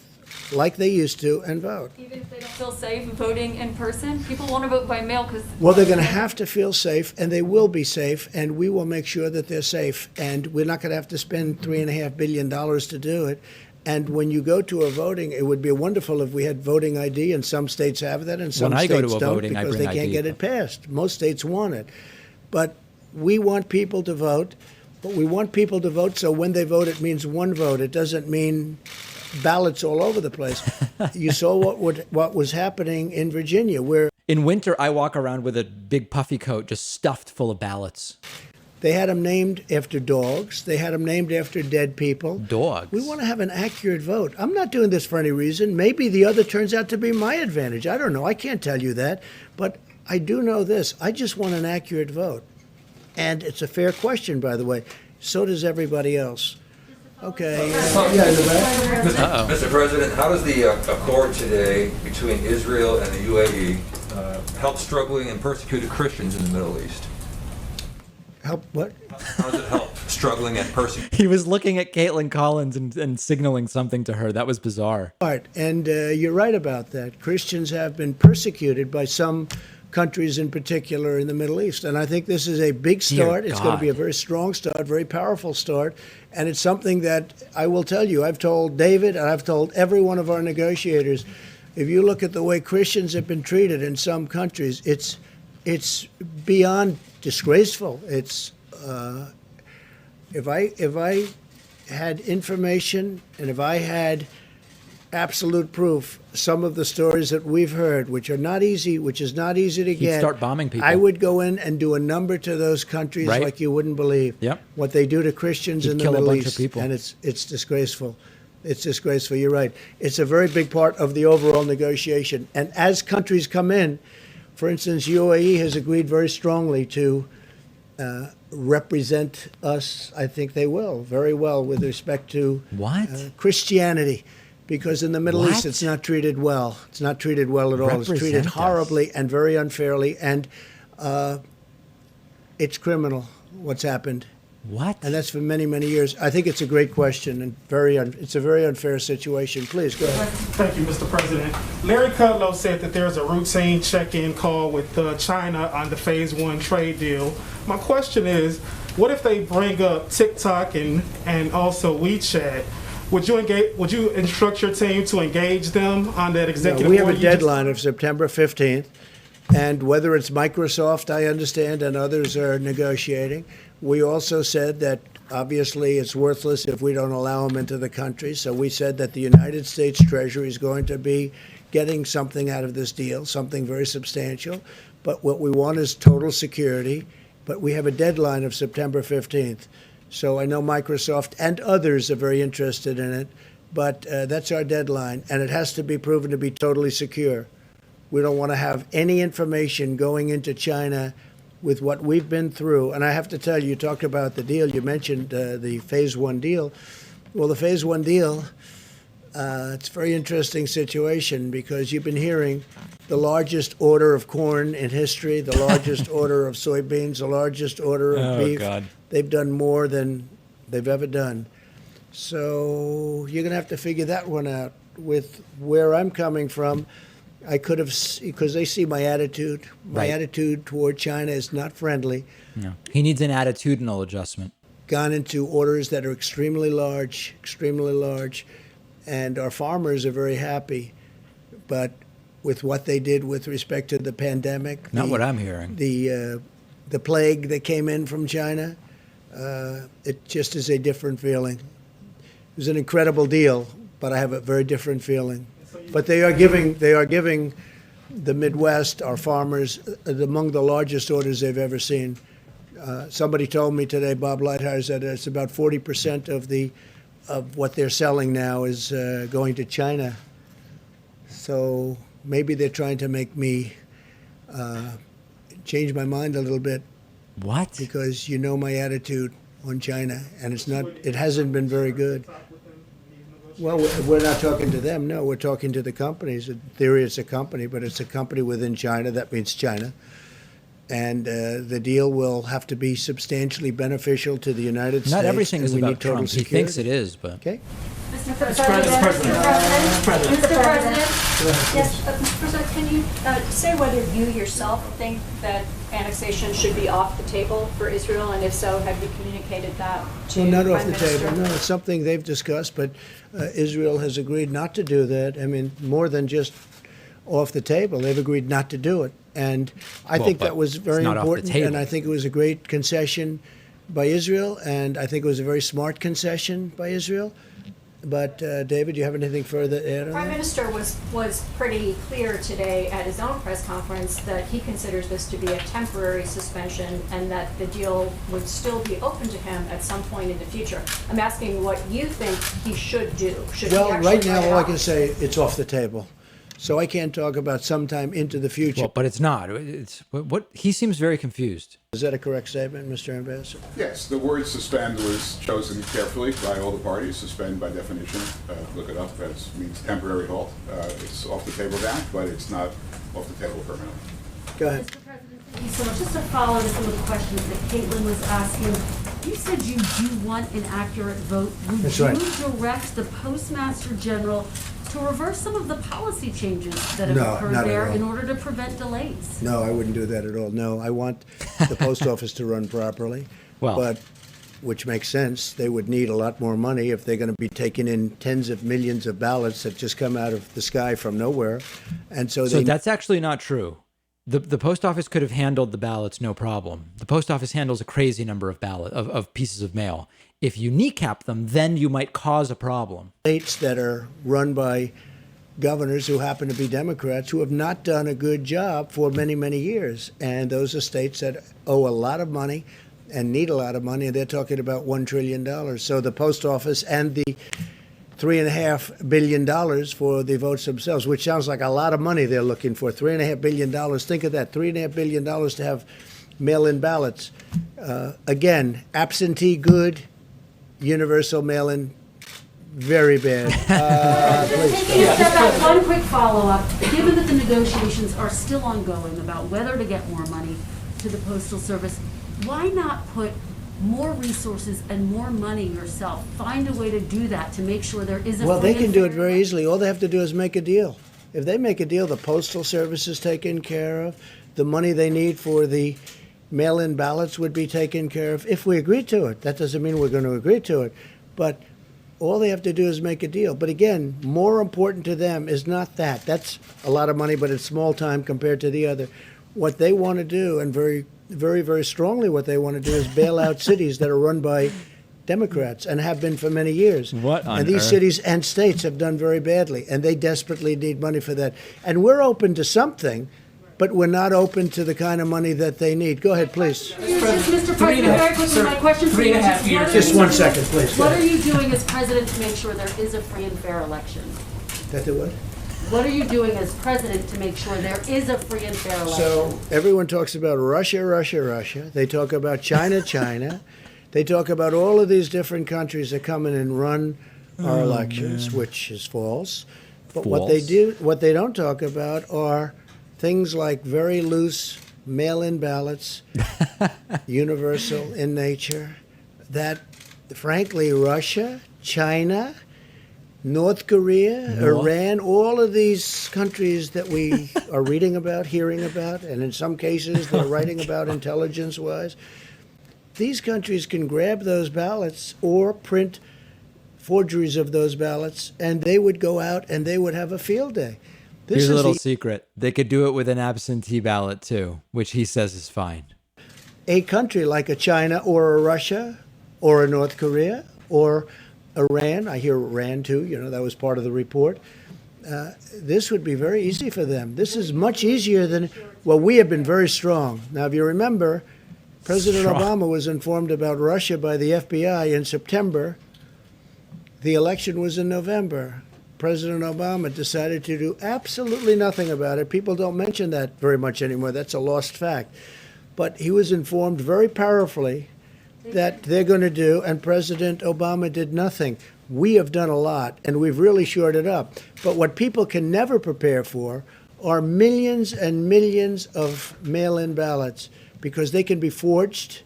Speaker 2: like they used to and vote.
Speaker 13: Even if they don't feel safe voting in person, people want to vote by mail because...
Speaker 2: Well, they're going to have to feel safe, and they will be safe, and we will make sure that they're safe. And we're not going to have to spend $3.5 billion to do it. And when you go to a voting, it would be wonderful if we had voting ID, and some states have that, and some
Speaker 1: When I
Speaker 2: states
Speaker 1: go to a
Speaker 2: don't
Speaker 1: voting, I
Speaker 2: because
Speaker 1: bring
Speaker 2: they can't
Speaker 1: ID.
Speaker 2: get it passed. Most states want it. But we want people to vote, But we want people to vote, so when they vote, it means one vote. It doesn't mean ballots all over the place. You saw what was happening in Virginia, where
Speaker 1: in winter I walk around with a big puffy coat just stuffed full of ballots.
Speaker 2: They had them named after dogs. They had them named after dead people.
Speaker 1: Dogs.
Speaker 2: We want to have an accurate vote. I'm not doing this for any reason. Maybe the other turns out to be my advantage. I don't know. I can't tell you that. But I do know this. I just want an accurate vote. And it's a fair question, by the way. So does everybody else. Okay. Yeah, in the back.
Speaker 14: Mr. President, how does the accord today between Israel and the UAE help struggling and persecuted Christians in the Middle East?
Speaker 2: Help what?
Speaker 14: How does it help struggling and persecuted?
Speaker 1: He was looking at Caitlin Collins and signaling something to her. That was bizarre.
Speaker 2: Right, and you're right about that. Christians have been persecuted by some countries in particular in the Middle East. And I think this is a big start. It's going to be a very strong start, very powerful start. And it's something that I will tell you, I've told David and I've told every one of our negotiators, if you look at the way Christians have been treated in some countries, it's beyond disgraceful. It's if I had information and if I had absolute proof, some of the stories that we've heard, which is not easy to get,
Speaker 1: start bombing people.
Speaker 2: I would go in and do a number to those countries
Speaker 1: Right.
Speaker 2: like you wouldn't believe.
Speaker 1: Yep.
Speaker 2: What they do to Christians
Speaker 1: He'd
Speaker 2: in the
Speaker 1: kill a
Speaker 2: Middle
Speaker 1: bunch of
Speaker 2: East,
Speaker 1: people.
Speaker 2: and it's disgraceful. It's disgraceful. You're right. It's a very big part of the overall negotiation. And as countries come in, for instance, UAE has agreed very strongly to represent us. I think they will very well with respect to Christianity, because in the Middle East it's not treated well. It's not treated well at all. It's treated
Speaker 1: Represent us.
Speaker 2: horribly and very unfairly, and it's criminal what's happened.
Speaker 1: What?
Speaker 2: And that's for many, many years. I think it's a great question and it's a very unfair situation. Please go ahead.
Speaker 15: Thank you, Mr. President. Larry Kudlow said that there's a routine check-in call with China on the Phase 1 trade deal. My question is, what if they bring up TikTok and also WeChat? Would you instruct your team to engage them on that executive
Speaker 2: We have a
Speaker 15: order you just-
Speaker 2: deadline of September 15th, and whether it's Microsoft, I understand, and others are negotiating. We also said that obviously it's worthless if we don't allow them into the country. So we said that the United States Treasury is going to be getting something out of this deal, something very substantial. But what we want is total security. But we have a deadline of September 15th. So I know Microsoft and others are very interested in it. But that's our deadline. And it has to be proven to be totally secure. We don't want to have any information going into China with what we've been through. And I have to tell you, you talked about the deal. You mentioned the Phase 1 deal. Well, the Phase 1 deal, it's a very interesting situation because you've been hearing the largest order of corn in history, the largest order of soybeans, the largest order of beef.
Speaker 1: God.
Speaker 2: They've done more than they've ever done. So you're going to have to figure that one out. With where I'm coming from, I could have, because they see my attitude. My attitude toward China is not friendly.
Speaker 1: No. He needs an attitudinal adjustment.
Speaker 2: Gone into orders that are extremely large, and our farmers are very happy. But with what they did with respect to the pandemic,
Speaker 1: Not what I'm hearing.
Speaker 2: the plague that came in from China, it just is a different feeling. It was an incredible deal, but I have a very different feeling. But they are giving the Midwest, our farmers, among the largest orders they've ever seen. Somebody told me today, Bob Lighthires, that it's about 40% of what they're selling now is going to China. So maybe they're trying to make me change my mind a little bit.
Speaker 1: What?
Speaker 2: Because you know my attitude on China, and it hasn't been very good. Well, we're not talking to them. No, we're talking to the companies. In theory, it's a company, but it's a company within China. That means China. And the deal will have to be substantially beneficial to the United States.
Speaker 1: Not everything
Speaker 2: and
Speaker 1: is
Speaker 2: we
Speaker 1: about
Speaker 2: need total
Speaker 1: Trump. He
Speaker 2: security.
Speaker 1: thinks it is, but...
Speaker 2: Okay.
Speaker 13: Mr. President.
Speaker 16: Yes, Mr. President, can you say whether you yourself think that annexation should be off the table for Israel, and if so, have you communicated that to
Speaker 2: Well, not off
Speaker 16: Prime
Speaker 2: the
Speaker 16: Minister?
Speaker 2: table. No, it's something they've discussed, but Israel has agreed not to do that. I mean, more than just off the table. They've agreed not to do it. And I
Speaker 1: Well,
Speaker 2: think
Speaker 1: but
Speaker 2: that was
Speaker 1: it's
Speaker 2: very
Speaker 1: not off the
Speaker 2: important,
Speaker 1: table.
Speaker 2: and I think it was a great concession by Israel, and I think it was a very smart concession by Israel. But David, do you have anything further to add on
Speaker 16: Prime
Speaker 2: that?
Speaker 16: Minister was pretty clear today at his own press conference that he considers this to be a temporary suspension and that the deal would still be open to him at some point in the future. I'm asking what you think he should do. Should he
Speaker 2: Well,
Speaker 16: actually
Speaker 2: right now,
Speaker 16: write it
Speaker 2: all I
Speaker 16: off?
Speaker 2: can say, it's off the table. So I can't talk about sometime into the future.
Speaker 1: Well, but it's not. It's what he seems very confused.
Speaker 2: Is that a correct statement, Mr. Ambassador?
Speaker 11: Yes, the word suspend was chosen carefully by all the parties. Suspend, by definition, look it up, that means temporary halt. It's off the table now, but it's not off the table permanently.
Speaker 2: Go ahead.
Speaker 17: Thank you so much. Just to follow to some of the questions that Caitlin was asking, you said you do want an accurate vote. Would
Speaker 2: That's
Speaker 17: you
Speaker 2: right.
Speaker 17: direct the Postmaster General to reverse some of the policy changes that have
Speaker 2: No,
Speaker 17: occurred
Speaker 2: not at
Speaker 17: there
Speaker 2: all.
Speaker 17: in order to prevent delays?
Speaker 2: No, I wouldn't do that at all. No, I want the post office to run properly.
Speaker 1: Well-
Speaker 2: but which makes sense. They would need a lot more money if they're going to be taking in tens of millions of ballots that just come out of the sky from nowhere. And so
Speaker 1: So
Speaker 2: they
Speaker 1: that's actually not true. The post office could have handled the ballots no problem. The post office handles a crazy number of of pieces of mail. If you kneecap them, then you might cause a problem.
Speaker 2: states that are run by governors who happen to be Democrats who have not done a good job for many, many years. And those are states that owe a lot of money and need a lot of money, and they're talking about $1 trillion. So the post office and the $3.5 billion for the votes themselves, which sounds like a lot of money they're looking for. $3.5 billion. Think of that, $3.5 billion to have mail-in ballots. Again, absentee good, universal mail-in very bad.
Speaker 17: Taking a step back, one quick follow-up. Given that the negotiations are still ongoing about whether to get more money to the Postal Service, why not put more resources and more money yourself? Find a way to do that to make sure there is a
Speaker 2: Well, they
Speaker 17: free
Speaker 2: can
Speaker 17: and
Speaker 2: do it
Speaker 17: fair
Speaker 2: very easily. All they have to do is make a deal. If they make a deal, the Postal Service is taken care of. The money they need for the mail-in ballots would be taken care of if we agree to it. That doesn't mean we're going to agree to it. But all they have to do is make a deal. But again, more important to them is not that. That's a lot of money, but it's small time compared to the other. What they want to do, and very, very strongly what they want to do, is bail out cities that are run by Democrats and have been for many years.
Speaker 1: What on
Speaker 2: And these
Speaker 1: earth?
Speaker 2: cities and states have done very badly, and they desperately need money for that. And we're open to something, but we're not open to the kind of money that they need. Go ahead, please.
Speaker 17: Mr. President, very quickly, my question for you is just what are
Speaker 2: Just
Speaker 17: you
Speaker 2: 1
Speaker 17: doing-
Speaker 2: second, please. Go
Speaker 17: What are
Speaker 2: ahead.
Speaker 17: you doing as president to make sure there is a free and fair election?
Speaker 2: That the what?
Speaker 17: What are you doing as president to make sure there is a free and fair election?
Speaker 2: So everyone talks about Russia, Russia, Russia. They talk about China, China. They talk about all of these different countries that come in and run our elections, which is false. But what they don't talk about are things like very loose mail-in ballots, universal in nature, that frankly Russia, China, North Korea, Iran, all of these countries that we are reading about, hearing about, and in some cases they're writing about intelligence-wise, these countries can grab those ballots or print forgeries of those ballots, and they would go out and they would have a field day.
Speaker 1: Here's a little secret. They could do it with an absentee ballot too, which he says is fine.
Speaker 2: A country like a China or a Russia or a North Korea or Iran, I hear Iran too, that was part of the report. This would be very easy for them. This is much easier than, well, we have been very strong. Now, if you remember, President Obama was informed about Russia by the FBI in September. The election was in November. President Obama decided to do absolutely nothing about it. People don't mention that very much anymore. That's a lost fact. But he was informed very powerfully that they're going to do, and President Obama did nothing. We have done a lot, and we've really shored it up. But what people can never prepare for are millions and millions of mail-in ballots, because they can be forged,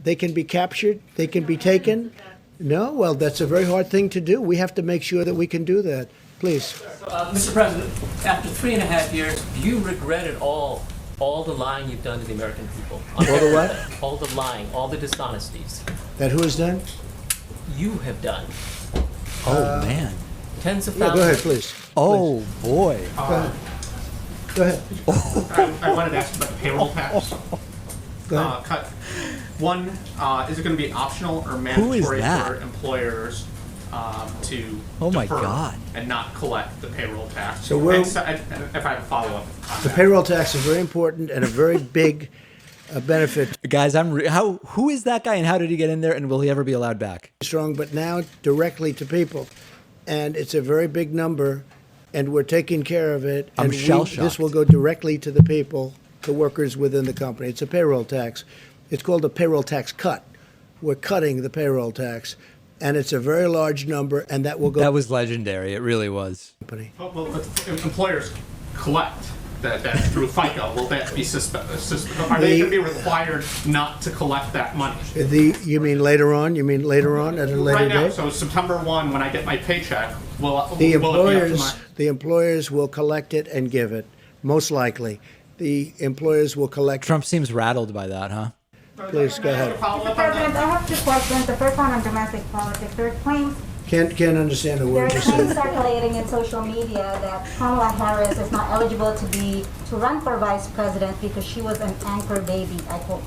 Speaker 2: they can be captured, they can be taken. No, well, that's a very hard thing to do. We have to make sure that we can do that. Please.
Speaker 18: Mr. President, after 3.5 years, do you regret at all the lying you've done to the American people?
Speaker 2: All the what?
Speaker 18: All the lying, all the dishonesties.
Speaker 2: That who has done?
Speaker 18: You have done.
Speaker 1: Oh, man.
Speaker 18: Tens of
Speaker 2: Yeah,
Speaker 18: thousands.
Speaker 2: go ahead, please.
Speaker 1: Oh, boy.
Speaker 2: Go ahead.
Speaker 19: I wanted to ask about the payroll tax
Speaker 2: Go ahead.
Speaker 19: cut. One, is it going to be optional or
Speaker 1: Who is
Speaker 19: mandatory
Speaker 1: that?
Speaker 19: for employers to
Speaker 1: Oh my
Speaker 19: defer
Speaker 1: God.
Speaker 19: and not collect the payroll tax?
Speaker 2: So we're-
Speaker 19: and if I have a follow-up on
Speaker 2: The
Speaker 19: that.
Speaker 2: payroll tax is very important and a very big benefit.
Speaker 1: Guys, who is that guy and how did he get in there and will he ever be allowed back?
Speaker 2: Strong, but now directly to people. And it's a very big number, and we're taking care of it.
Speaker 1: I'm
Speaker 2: And
Speaker 1: shell-shocked.
Speaker 2: this will go directly to the people, the workers within the company. It's a payroll tax. It's called a payroll tax cut. We're cutting the payroll tax, and it's a very large number, and that will go.
Speaker 1: That was legendary. It really was.
Speaker 19: Well, if employers collect that through FICA, will that be are they going to be required not to collect that money?
Speaker 2: You mean later on? You mean later on at a later
Speaker 19: Right now,
Speaker 2: date?
Speaker 19: so September 1, when I get my paycheck, will
Speaker 2: The
Speaker 19: it be up to
Speaker 2: employers,
Speaker 19: my...
Speaker 2: the employers will collect it and give it, most likely. The employers will collect.
Speaker 1: Trump seems rattled by that, huh?
Speaker 2: Please go ahead.
Speaker 20: Mr. President, I have 2 questions. The first one on domestic politics. There are claims
Speaker 2: Can't understand a
Speaker 20: There
Speaker 2: word
Speaker 20: are
Speaker 2: you
Speaker 20: claims
Speaker 2: said.
Speaker 20: circulating in social media that Kamala Harris is not eligible to run for vice president because she was an anchor baby, I quote.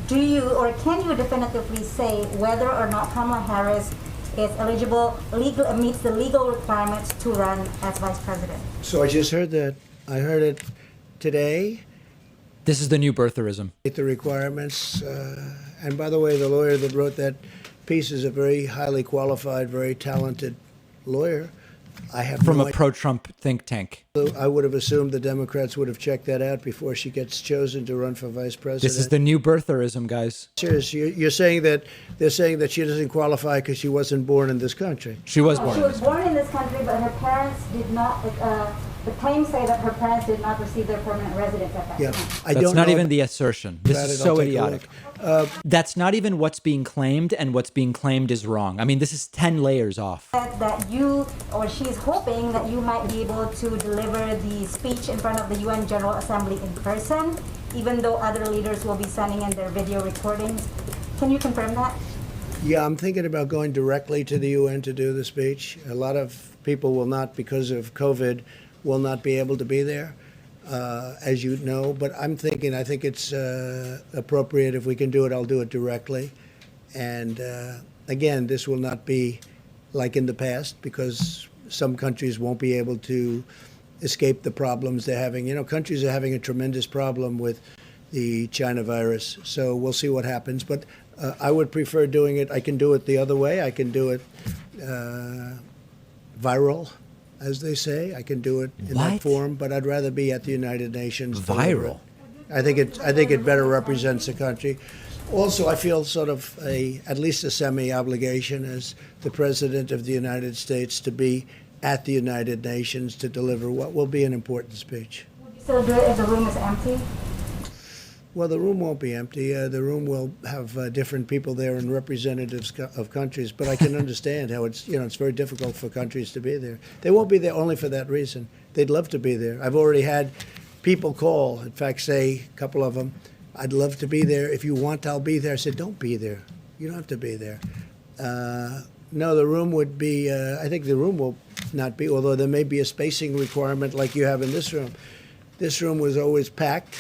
Speaker 20: Do you or can you definitively say whether or not Kamala Harris is eligible, meets the legal requirements to run as vice president?
Speaker 2: So I just heard that. I heard it today.
Speaker 1: This is the new birtherism.
Speaker 2: The requirements. And by the way, the lawyer that wrote that piece is a very highly qualified, very talented lawyer. I have
Speaker 1: From
Speaker 2: no
Speaker 1: a pro-Trump think tank.
Speaker 2: I would have assumed the Democrats would have checked that out before she gets chosen to run for vice president.
Speaker 1: This is the new birtherism, guys.
Speaker 2: Serious. You're saying that they're saying that she doesn't qualify because she wasn't born in this country.
Speaker 1: She was
Speaker 20: She
Speaker 1: born.
Speaker 20: was born in this country, but her parents did not. The claims say that her parents did not receive their permanent residence at that
Speaker 2: Yeah,
Speaker 20: time.
Speaker 2: I
Speaker 1: That's
Speaker 2: don't
Speaker 1: not
Speaker 2: know
Speaker 1: even the assertion. This
Speaker 2: about
Speaker 1: is
Speaker 2: it. I'll
Speaker 1: so
Speaker 2: take a
Speaker 1: idiotic.
Speaker 2: look.
Speaker 1: That's not even what's being claimed, and what's being claimed is wrong. I mean, this is 10 layers off.
Speaker 20: That you or she's hoping that you might be able to deliver the speech in front of the UN General Assembly in person, even though other leaders will be sending in their video recordings. Can you confirm that?
Speaker 2: Yeah, I'm thinking about going directly to the UN to do the speech. A lot of people will not, because of COVID, will not be able to be there, as you know. But I think it's appropriate if we can do it, I'll do it directly. And again, this will not be like in the past because some countries won't be able to escape the problems they're having. You know, countries are having a tremendous problem with the China virus. So we'll see what happens. But I would prefer doing it. I can do it the other way. I can do it viral, as they say. I can do it in that
Speaker 1: What?
Speaker 2: form, but I'd rather be at the United Nations.
Speaker 1: Viral?
Speaker 2: I think it better represents the country. Also, I feel sort of at least a semi-obligation as the President of the United States to be at the United Nations to deliver what will be an important speech.
Speaker 20: Would you still do it if the room is empty?
Speaker 2: Well, the room won't be empty. The room will have different people there and representatives of countries. But I can understand how it's very difficult for countries to be there. They won't be there only for that reason. They'd love to be there. I've already had people call, in fact, say, a couple of them, I'd love to be there. If you want, I'll be there. I said, don't be there. You don't have to be there. No, the room would be, I think the room will not be, although there may be a spacing requirement like you have in this room. This room was always packed.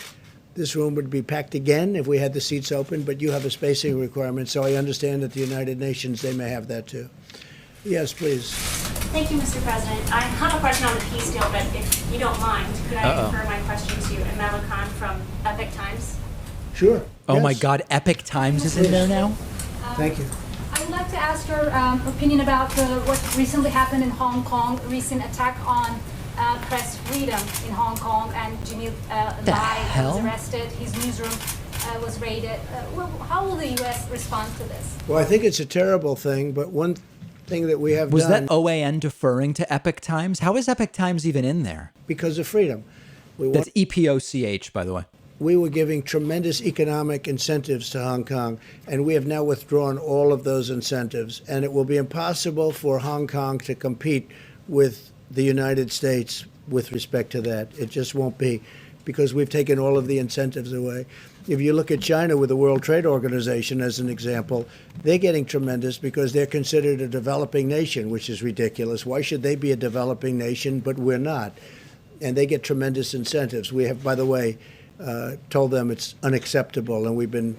Speaker 2: This room would be packed again if we had the seats open, but you have a spacing requirement, so I understand at the United Nations they may have that too. Yes, please.
Speaker 21: Thank you, Mr. President. I have a question on the peace deal, but if you don't mind, could I refer my question to Amala Khan from Epic Times?
Speaker 2: Sure.
Speaker 1: Oh my
Speaker 2: Yes.
Speaker 1: God, Epic Times is in there now?
Speaker 2: Thank you.
Speaker 22: I would like to ask your opinion about what recently happened in Hong Kong, recent attack on press freedom in Hong Kong, and Jimmy Lai was arrested, his newsroom was raided. How will the U.S. respond to this?
Speaker 2: Well, I think it's a terrible thing, but one thing that we have
Speaker 1: Was
Speaker 2: done...
Speaker 1: that OAN deferring to Epic Times? How is Epic Times even in there?
Speaker 2: Because of freedom.
Speaker 1: That's EPOCH, by the way.
Speaker 2: We were giving tremendous economic incentives to Hong Kong, and we have now withdrawn all of those incentives. And it will be impossible for Hong Kong to compete with the United States with respect to that. It just won't be, because we've taken all of the incentives away. If you look at China with the World Trade Organization as an example, they're getting tremendous because they're considered a developing nation, which is ridiculous. Why should they be a developing nation, but we're not? And they get tremendous incentives. We have, by the way, told them it's unacceptable, and we've been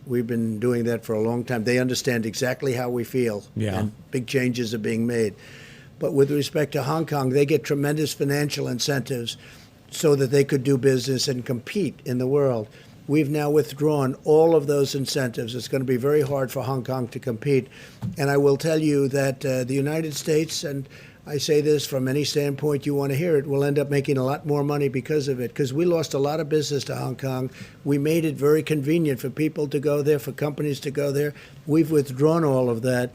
Speaker 2: We've been doing that for a long time. They understand exactly how we feel, and big changes are being made. But with respect to Hong Kong, they get tremendous financial incentives so that they could do business and compete in the world. We've now withdrawn all of those incentives. It's going to be very hard for Hong Kong to compete. And I will tell you that the United States, and I say this from any standpoint you want to hear it, will end up making a lot more money because of it, because we lost a lot of business to Hong Kong. We made it very convenient for people to go there, for companies to go there. We've withdrawn all of that.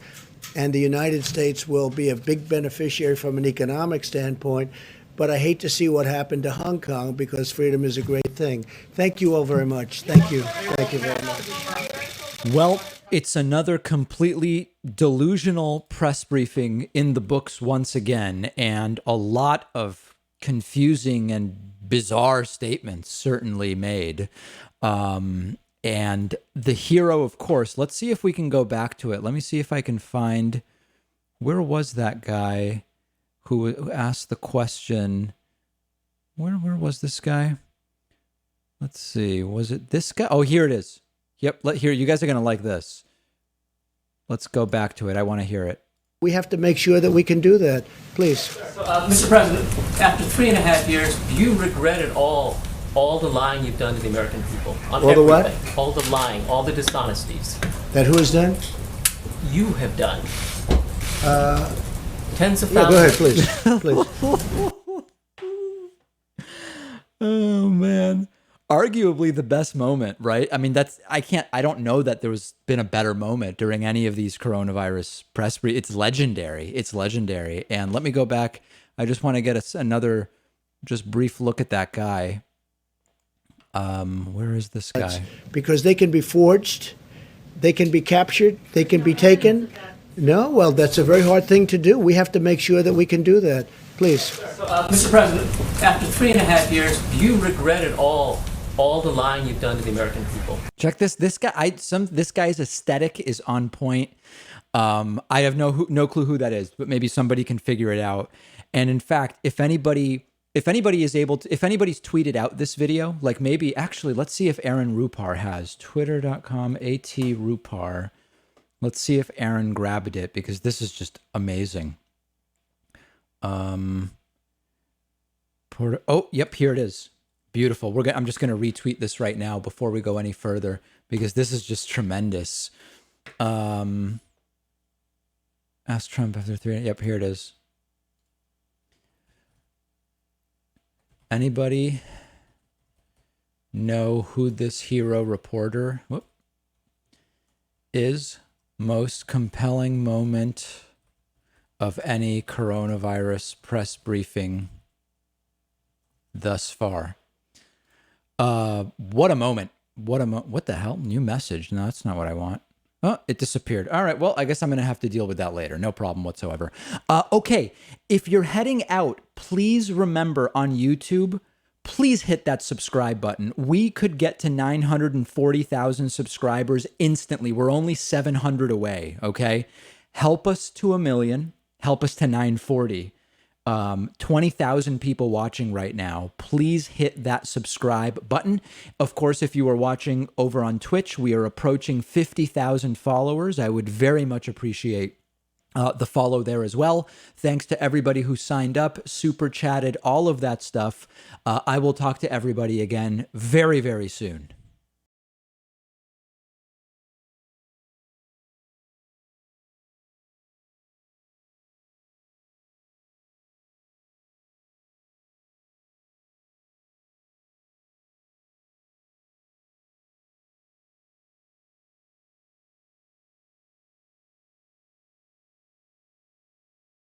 Speaker 2: And the United States will be a big beneficiary from an economic standpoint. But I hate to see what happened to Hong Kong, because freedom is a great thing. Thank you all very much. Thank you. Thank you very much.
Speaker 1: Well, it's another completely delusional press briefing in the books once again, and a lot of confusing and bizarre statements certainly made. And the hero, of course, let's see if we can go back to it. Let me see if I can find, where was that guy who asked the question? Where was this guy? Let's see. Was it this guy? Oh, here it is. Yep. Here, you guys are going to like this. Let's go back to it. I want to hear it.
Speaker 2: We have to make sure that we can do that. Please.
Speaker 18: So, Mr. President, after 3.5 years, do you regret at all the lying you've done to the American people? On
Speaker 2: All the what?
Speaker 18: everything? All the lying, all the dishonesties.
Speaker 2: That who has done?
Speaker 18: You have done. Tens of thousands.
Speaker 2: Yeah, go ahead, please. Please.
Speaker 1: Oh, man. Arguably the best moment, right? I mean, I don't know that there's been a better moment during any of these coronavirus press briefings. It's legendary. It's legendary. And let me go back. I just want to get another just brief look at that guy. Where is this guy?
Speaker 2: Because they can be forged, they can be captured, they can be taken. No, well, that's a very hard thing to do. We have to make sure that we can do that. Please.
Speaker 18: So, Mr. President, after 3.5 years, do you regret at all the lying you've done to the American people?
Speaker 1: Check this. This guy's aesthetic is on point. I have no clue who that is, but maybe somebody can figure it out. And in fact, if anybody's tweeted out this video, like maybe actually, let's see if Aaron Rupar has twitter.com @Rupar. Let's see if Aaron grabbed it, because this is just amazing. Oh, yep, here it is. Beautiful. I'm just going to retweet this right now before we go any further, because this is just tremendous. Ask Trump after 3. Yep, here it is. Anybody know who this hero reporter is? Most compelling moment of any coronavirus press briefing thus far. What a moment. What the hell? New message. No, that's not what I want. Oh, it disappeared. All right. Well, I guess I'm going to have to deal with that later. No problem whatsoever. Okay. If you're heading out, please remember on YouTube, please hit that subscribe button. We could get to 940,000 subscribers instantly. We're only 700 away. Okay. Help us to 1 million. Help us to 940. 20,000 people watching right now. Please hit that subscribe button. Of course, if you are watching over on Twitch, we are approaching 50,000 followers. I would very much appreciate the follow there as well. Thanks to everybody who signed up, super chatted, all of that stuff. I will talk to everybody again very, very soon.